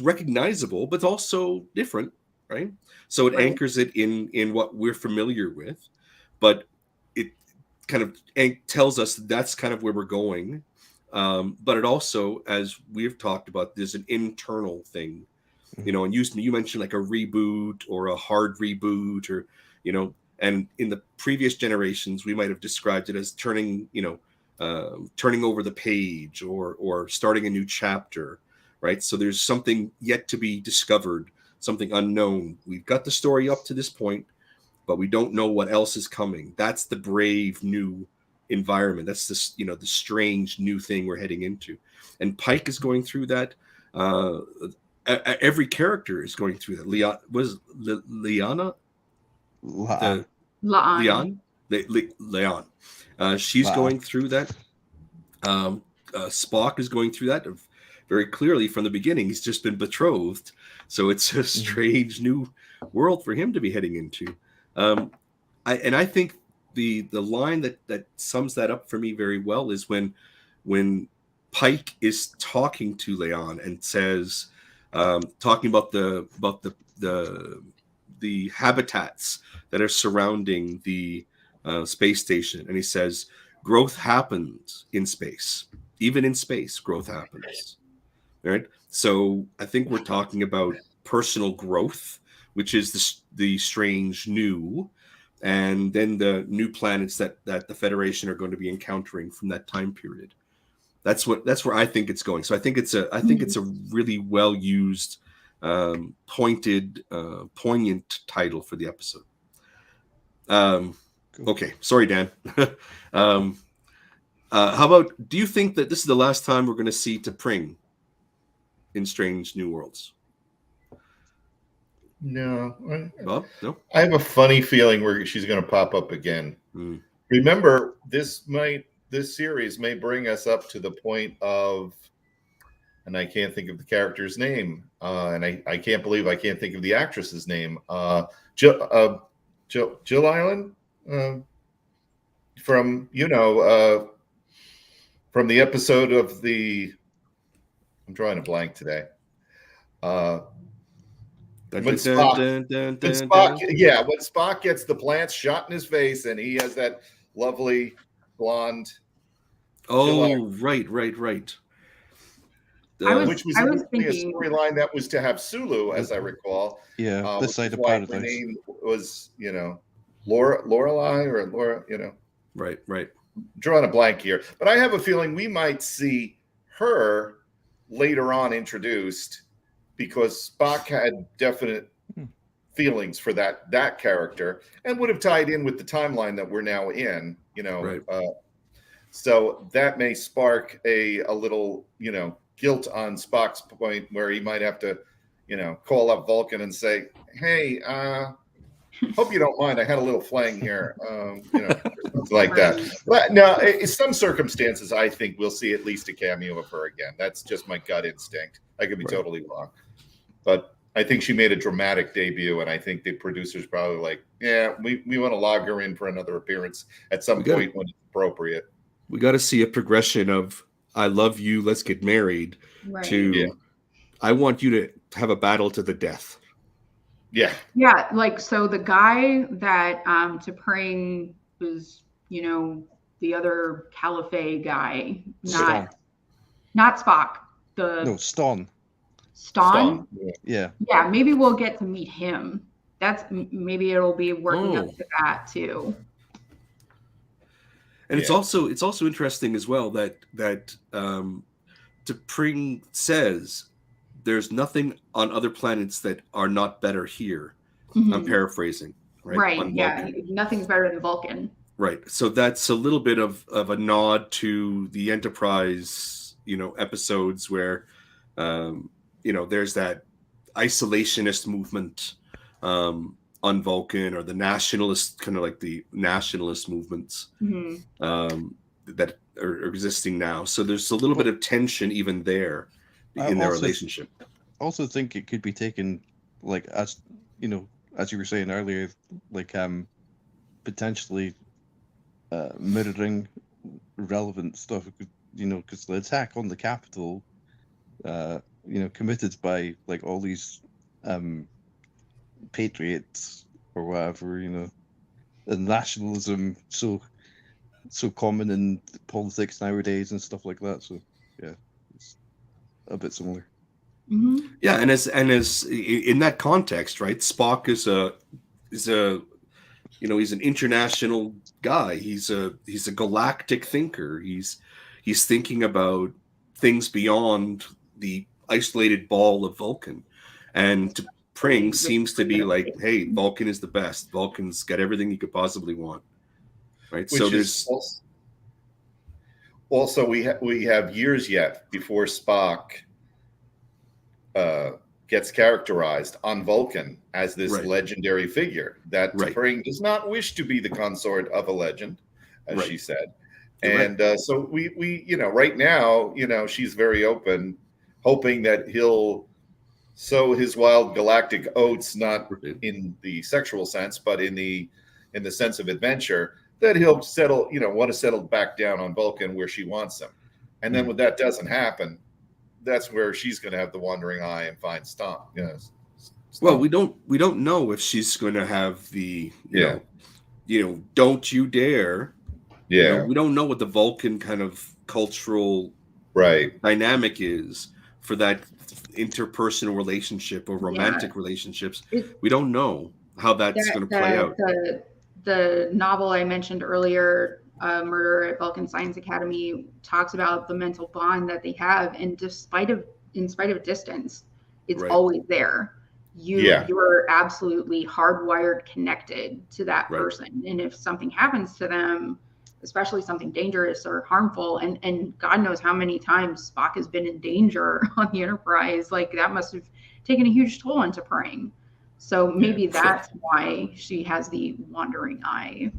[SPEAKER 8] recognizable, but also different, right? So it anchors it in what we're familiar with, but it kind of tells us that's kind of where we're going. But it also, as we've talked about, there's an internal thing, and you mentioned like a reboot or a hard reboot, or, and in the previous generations, we might have described it as turning over the page or starting a new chapter, right? So there's something yet to be discovered, something unknown. We've got the story up to this point, but we don't know what else is coming. That's the brave new environment. That's this, the strange new thing we're heading into. And Pike is going through that. Every character is going through that. Liana?
[SPEAKER 11] Laan.
[SPEAKER 8] Leon. She's going through that. Spock is going through that very clearly from the beginning. He's just been betrothed, so it's a strange new world for him to be heading into. I think the line that sums that up for me very well is when Pike is talking to Leon and says, talking about the habitats that are surrounding the space station, and he says, growth happens in space. Even in space, growth happens. Right? So I think we're talking about personal growth, which is the strange new, and then the new planets that the Federation are going to be encountering from that time period. That's where I think it's going. So I think it's a really well used, pointed, poignant title for the episode. Okay, sorry, Dan. How about, do you think that this is the last time we're going to see T'Pring in Strange New Worlds?
[SPEAKER 10] No.
[SPEAKER 8] Bob? No?
[SPEAKER 10] I have a funny feeling where she's going to pop up again. Remember, this series may bring us up to the point of, and I can't think of the character's name, and I can't believe I can't think of the actress's name. Jill Island, from the episode of the, I'm drawing a blank today. When Spock gets the plants shot in his face, and he has that lovely blonde.
[SPEAKER 8] Oh, right.
[SPEAKER 10] Which was thinking a storyline that was to have Sulu, as I recall.
[SPEAKER 11] Yeah, this side of paradise.
[SPEAKER 10] The name was, Lorelei or Laura,
[SPEAKER 8] Right.
[SPEAKER 10] Drawing a blank here. But I have a feeling we might see her later on introduced, because Spock had definite feelings for that character and would have tied in with the timeline that we're now in,
[SPEAKER 8] Right.
[SPEAKER 10] So that may spark a little, guilt on Spock's point, where he might have to, call up Vulcan and say, hey, hope you don't mind, I had a little flang here, like that. But no, in some circumstances, I think we'll see at least a cameo of her again. That's just my gut instinct. I could be totally wrong, but I think she made a dramatic debut, and I think the producers probably like, yeah, we want to log her in for another appearance at some point when it's appropriate.
[SPEAKER 8] We got to see a progression of I love you, let's get married, to I want you to have a battle to the death.
[SPEAKER 10] Yeah.
[SPEAKER 9] Like, so the guy that T'Pring was, the other Caliphate guy, not Spock.
[SPEAKER 11] Ston.
[SPEAKER 9] Ston?
[SPEAKER 11] Yeah.
[SPEAKER 9] Yeah, maybe we'll get to meet him. Maybe it'll be working up to that too.
[SPEAKER 8] And it's also interesting as well that T'Pring says there's nothing on other planets that are not better here. Mm-hmm. I'm paraphrasing, right?
[SPEAKER 9] Right. Yeah. Nothing's better than Vulcan.
[SPEAKER 8] Right. So that's a little bit of a nod to the Enterprise, episodes where, there's that isolationist movement on Vulcan, or the nationalist, kind of like the nationalist movements that are existing now. So there's a little bit of tension even there in their relationship.
[SPEAKER 11] I also think it could be taken, like, as you were saying earlier, like potentially mirroring relevant stuff, because the attack on the Capitol, committed by like all these patriots or whatever, and nationalism so common in politics nowadays and stuff like that. So yeah, it's a bit similar.
[SPEAKER 9] Mm-hmm.
[SPEAKER 8] Yeah, and as in that context, right? Spock is he's an international guy. He's a galactic thinker. He's thinking about things beyond the isolated ball of Vulcan, and to Pring seems to be like, hey, Vulcan is the best. Vulcan's got everything you could possibly want, right?
[SPEAKER 10] Which
[SPEAKER 8] So
[SPEAKER 10] is
[SPEAKER 8] there's
[SPEAKER 10] also we have years yet before Spock gets characterized on Vulcan as this
[SPEAKER 8] Right.
[SPEAKER 10] legendary figure that
[SPEAKER 8] Right.
[SPEAKER 10] T'Pring does not wish to be the consort of a legend, as
[SPEAKER 8] Right.
[SPEAKER 10] she said.
[SPEAKER 8] You're
[SPEAKER 10] And so we right now, she's very open, hoping that he'll sow his wild galactic oats, not
[SPEAKER 8] Right.
[SPEAKER 10] in the sexual sense, but in the sense of adventure, that he'll settle, want to settle back down on Vulcan where she wants him. And then when that doesn't happen, that's where she's going to have the wandering eye and find Stomp. Yes.
[SPEAKER 8] Well, we don't know if she's going to have the don't you dare.
[SPEAKER 10] Yeah.
[SPEAKER 8] We don't know what the Vulcan kind of cultural
[SPEAKER 10] Right.
[SPEAKER 8] dynamic is for that interpersonal relationship or romantic relationships. We don't know how that's going to play out.
[SPEAKER 9] The novel I mentioned earlier, Murder at Vulcan Science Academy, talks about the mental bond that they have, and in spite of distance, it's
[SPEAKER 8] Right.
[SPEAKER 9] always there. You're absolutely hardwired connected to that
[SPEAKER 8] Right.
[SPEAKER 9] person, and if something happens to them, especially something dangerous or harmful, and God knows how many times Spock has been in danger on the Enterprise, like that must have taken a huge toll on T'Pring. So maybe that's why she has the wandering eye.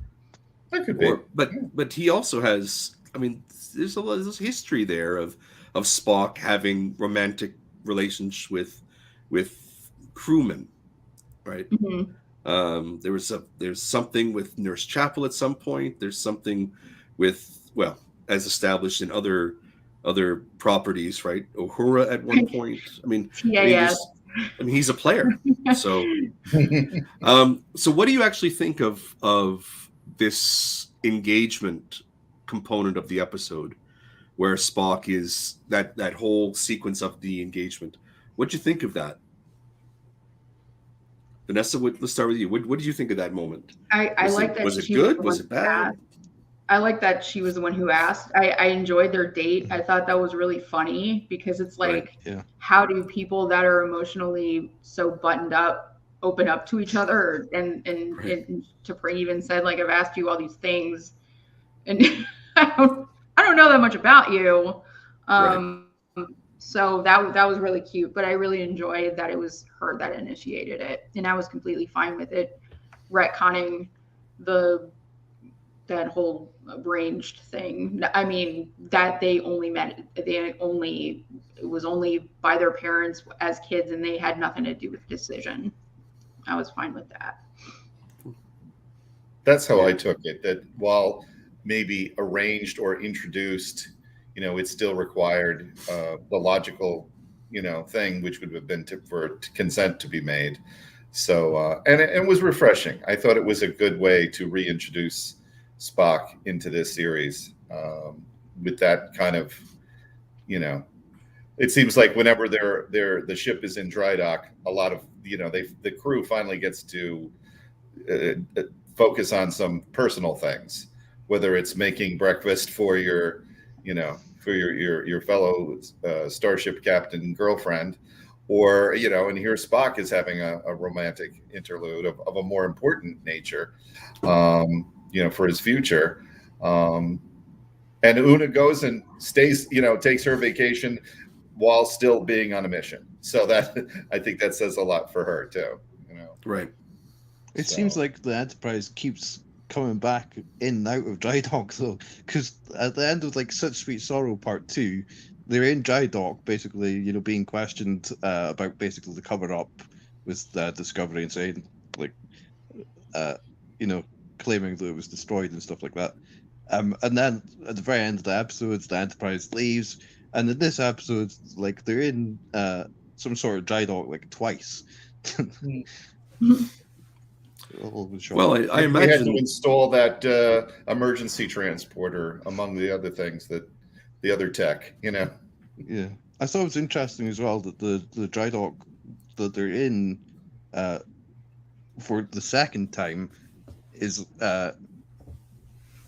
[SPEAKER 10] That could be.
[SPEAKER 8] But he also has, I mean, there's history there of Spock having romantic relations with crewmen, right?
[SPEAKER 9] Mm-hmm.
[SPEAKER 8] There's something with Nurse Chapel at some point. There's something with, well, as established in other properties, right? Uhura at one point. I mean, he's a player. So, so what do you actually think of this engagement component of the episode, where Spock is that whole sequence of the engagement? What'd you think of that? Vanessa, let's start with you. What did you think of that moment?
[SPEAKER 9] I like that.
[SPEAKER 8] Was it good? Was it bad?
[SPEAKER 9] I like that she was the one who asked. I enjoyed their date. I thought that was really funny because it's like, how do people that are emotionally so buttoned up open up to each other? And T'Pring even said, like, I've asked you all these things, and I don't know that much about you. So that was really cute, but I really enjoyed that it was her that initiated it, and I was completely fine with it retconning that whole arranged thing. I mean, that it was only by their parents as kids, and they had nothing to do with the decision. I was fine with that.
[SPEAKER 10] That's how I took it, that while maybe arranged or introduced, it still required the logical, thing, which would have been for consent to be made. So, and it was refreshing. I thought it was a good way to reintroduce Spock into this series with that kind of, it seems like whenever the ship is in dry dock, a lot of, the crew finally gets to focus on some personal things, whether it's making breakfast for your fellow starship captain girlfriend, or and here Spock is having a romantic interlude of a more important nature, for his future. And Una goes and stays, takes her vacation while still being on a mission. So that, I think that says a lot for her too.
[SPEAKER 8] Right.
[SPEAKER 11] It seems like the Enterprise keeps coming back in and out of dry dock, though, because at the end of Such Sweet Sorrow Part 2, they're in dry dock, basically, being questioned about basically the cover up with Discovery, and saying claiming that it was destroyed and stuff like that. And then at the very end of the episode, the Enterprise leaves, and in this episode, they're in some sort of dry dock twice.
[SPEAKER 8] Well, I imagine
[SPEAKER 10] they had to install that emergency transporter among the other things, that the other tech,
[SPEAKER 11] Yeah, I thought it was interesting as well that the dry dock that they're in for the second time is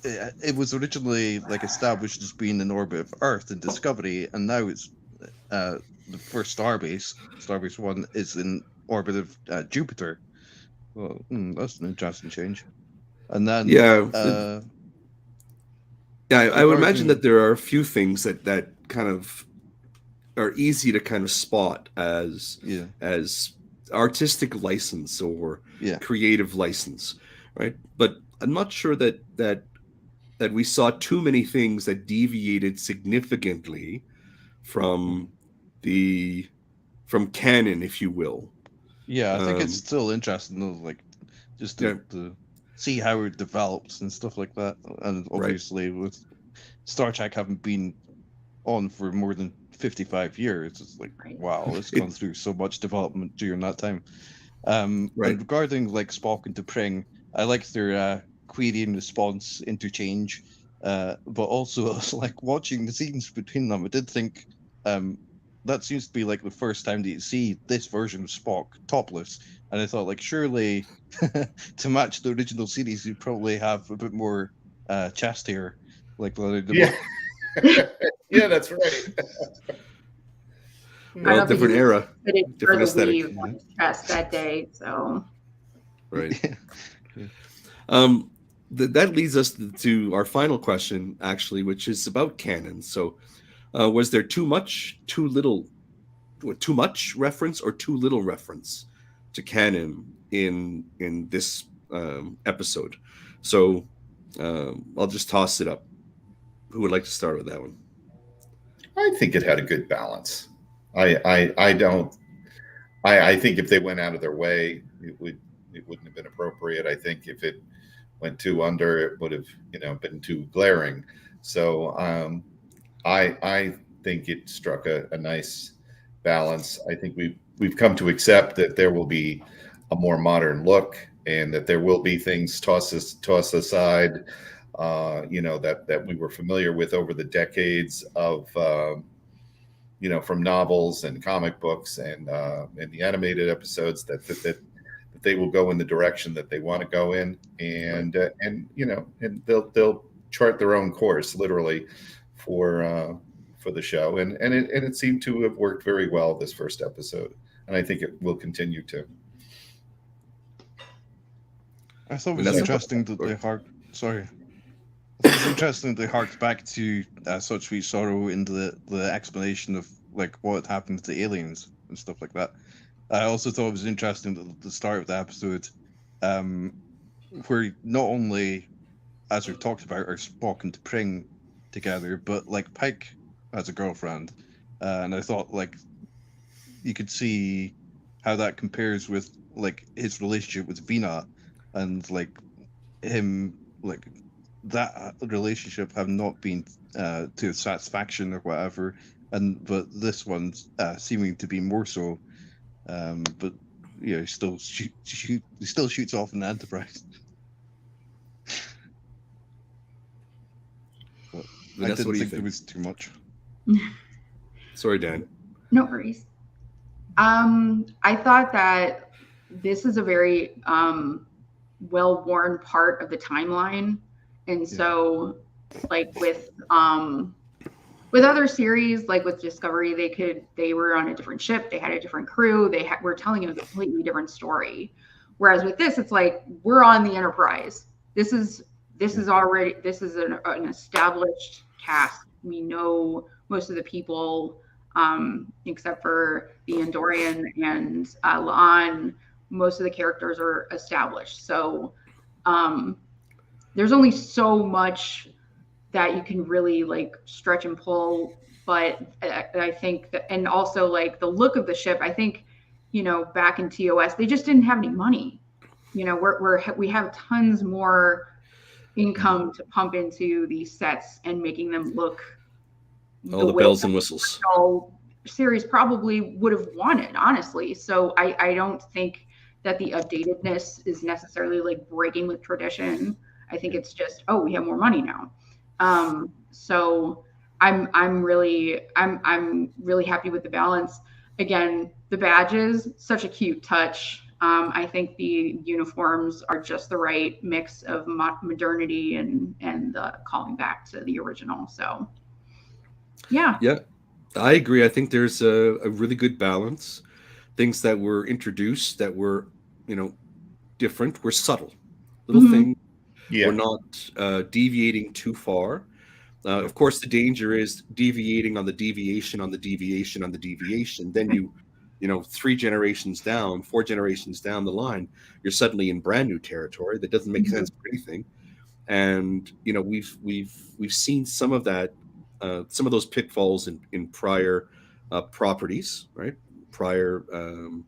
[SPEAKER 11] it was originally established as being in orbit of Earth in Discovery, and now it's the first Starbase 1, is in orbit of Jupiter. Well, that's an interesting change. And then
[SPEAKER 8] Yeah, I would imagine that there are a few things that kind of are easy to kind of spot as artistic license or creative license, right? But I'm not sure that we saw too many things that deviated significantly from canon, if you will.
[SPEAKER 11] Yeah, I think it's still interesting though, like just to see how it develops and stuff like that. And obviously with Star Trek having been on for more than 55 years, it's like, wow, it's gone through so much development during that time. And regarding like Spock and T'Pring, I like their query and response interchange, but also like watching the scenes between them, I did think that seems to be like the first time that you see this version of Spock topless, and I thought like surely to match the original series you'd probably have a bit more chest hair, like
[SPEAKER 10] yeah. Yeah, that's right.
[SPEAKER 8] Well, different era, different aesthetic.
[SPEAKER 9] Chest that day, so
[SPEAKER 8] right. That leads us to our final question, actually, which is about canon. So, was there too much reference or too little reference to canon in this episode? So, I'll just toss it up. Who would like to start with that one?
[SPEAKER 10] I think it had a good balance. I think if they went out of their way, it wouldn't have been appropriate. I think if it went too under, it would have been too glaring. So I think it struck a nice balance. I think we've come to accept that there will be a more modern look, and that there will be things tossed aside, that we were familiar with over the decades of, from novels and comic books and the animated episodes, that they will go in the direction that they want to go in, and they'll chart their own course literally for the show, and it seemed to have worked very well this first episode, and I think it will continue to.
[SPEAKER 11] I thought it was interesting that they harked back to Such Sweet Sorrow in the explanation of like what happened to the aliens and stuff like that. I also thought it was interesting that at the start of the episode, where not only, as we've talked about, are Spock and T'Pring together, but like Pike has a girlfriend, and I thought like you could see how that compares with like his relationship with Vina, and like him, like that relationship have not been to his satisfaction or whatever, but this one's seeming to be more so. But he still shoots off in the Enterprise. But I didn't think there was too much.
[SPEAKER 8] Sorry, Dan.
[SPEAKER 9] No worries. I thought that this is a very well-worn part of the timeline, and so like with other series, like with Discovery, they were on a different ship, they had a different crew, were telling a completely different story. Whereas with this, it's like we're on the Enterprise. This is an established cast. We know most of the people, except for the Andorian and La'an. Most of the characters are established. So there's only so much that you can really like stretch and pull, but I think that, and also like the look of the ship, I think, back in TOS, they just didn't have any money. We have tons more income to pump into these sets and making them look
[SPEAKER 8] all the bells and whistles.
[SPEAKER 9] Series probably would have wanted, honestly. So I don't think that the updatedness is necessarily like breaking with tradition. I think it's just, we have more money now. So I'm really happy with the balance. Again, the badges, such a cute touch. I think the uniforms are just the right mix of modernity and calling back to the original. So yeah.
[SPEAKER 8] I agree. I think there's a really good balance. Things that were introduced that were, you know, different were subtle. Little
[SPEAKER 9] Mhm.
[SPEAKER 8] things were
[SPEAKER 10] Yeah.
[SPEAKER 8] not deviating too far. Of course, the danger is deviating on the deviation on the deviation on the deviation. Then you know, 3 generations down, 4 generations down the line, you're suddenly in brand new territory that doesn't make
[SPEAKER 9] Mhm.
[SPEAKER 8] sense for anything. And you know, we've seen some of that, some of those pitfalls in prior properties, right? Prior um,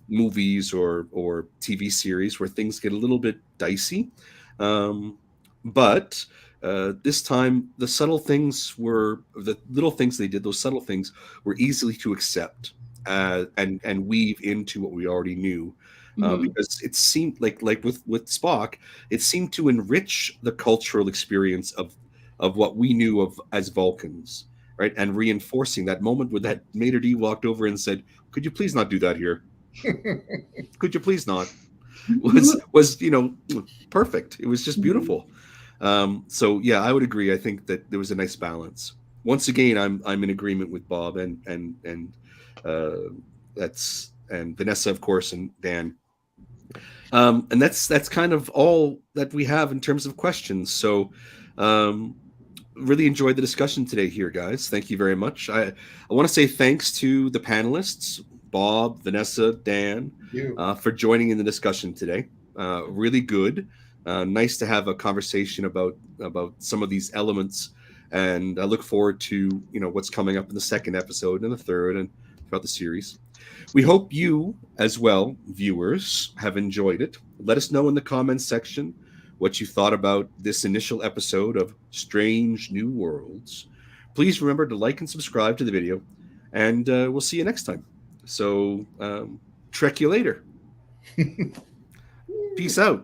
[SPEAKER 8] movies or TV series where things get a little bit dicey. But this time, the little things they did. Those subtle things were easily to accept and weave into what we already knew.
[SPEAKER 9] Mhm.
[SPEAKER 8] Because it seemed like with Spock, it seemed to enrich the cultural experience of what we knew of as Vulcans, right? And reinforcing that moment where that Mater D walked over and said, "Could you please not do that here? Could you please not?" Was you know, perfect. It was just
[SPEAKER 9] Mhm.
[SPEAKER 8] beautiful. So yeah, I would agree. I think that there was a nice balance. Once again, I'm in agreement with Bob and uh, that's and Vanessa, of course, and Dan. And that's kind of all that we have in terms of questions. So um, really enjoyed the discussion today here, guys. Thank you very much. I want to say thanks to the panelists, Bob, Vanessa, Dan,
[SPEAKER 10] You.
[SPEAKER 8] for joining in the discussion today. Really good. Nice to have a conversation about some of these elements, and I look forward to, you know, what's coming up in the second episode and the third and throughout the series. We hope you, as well, viewers, have enjoyed it. Let us know in the comments section what you thought about this initial episode of Strange New Worlds. Please remember to like and subscribe to the video, and we'll see you next time. So, trek you later. Peace out.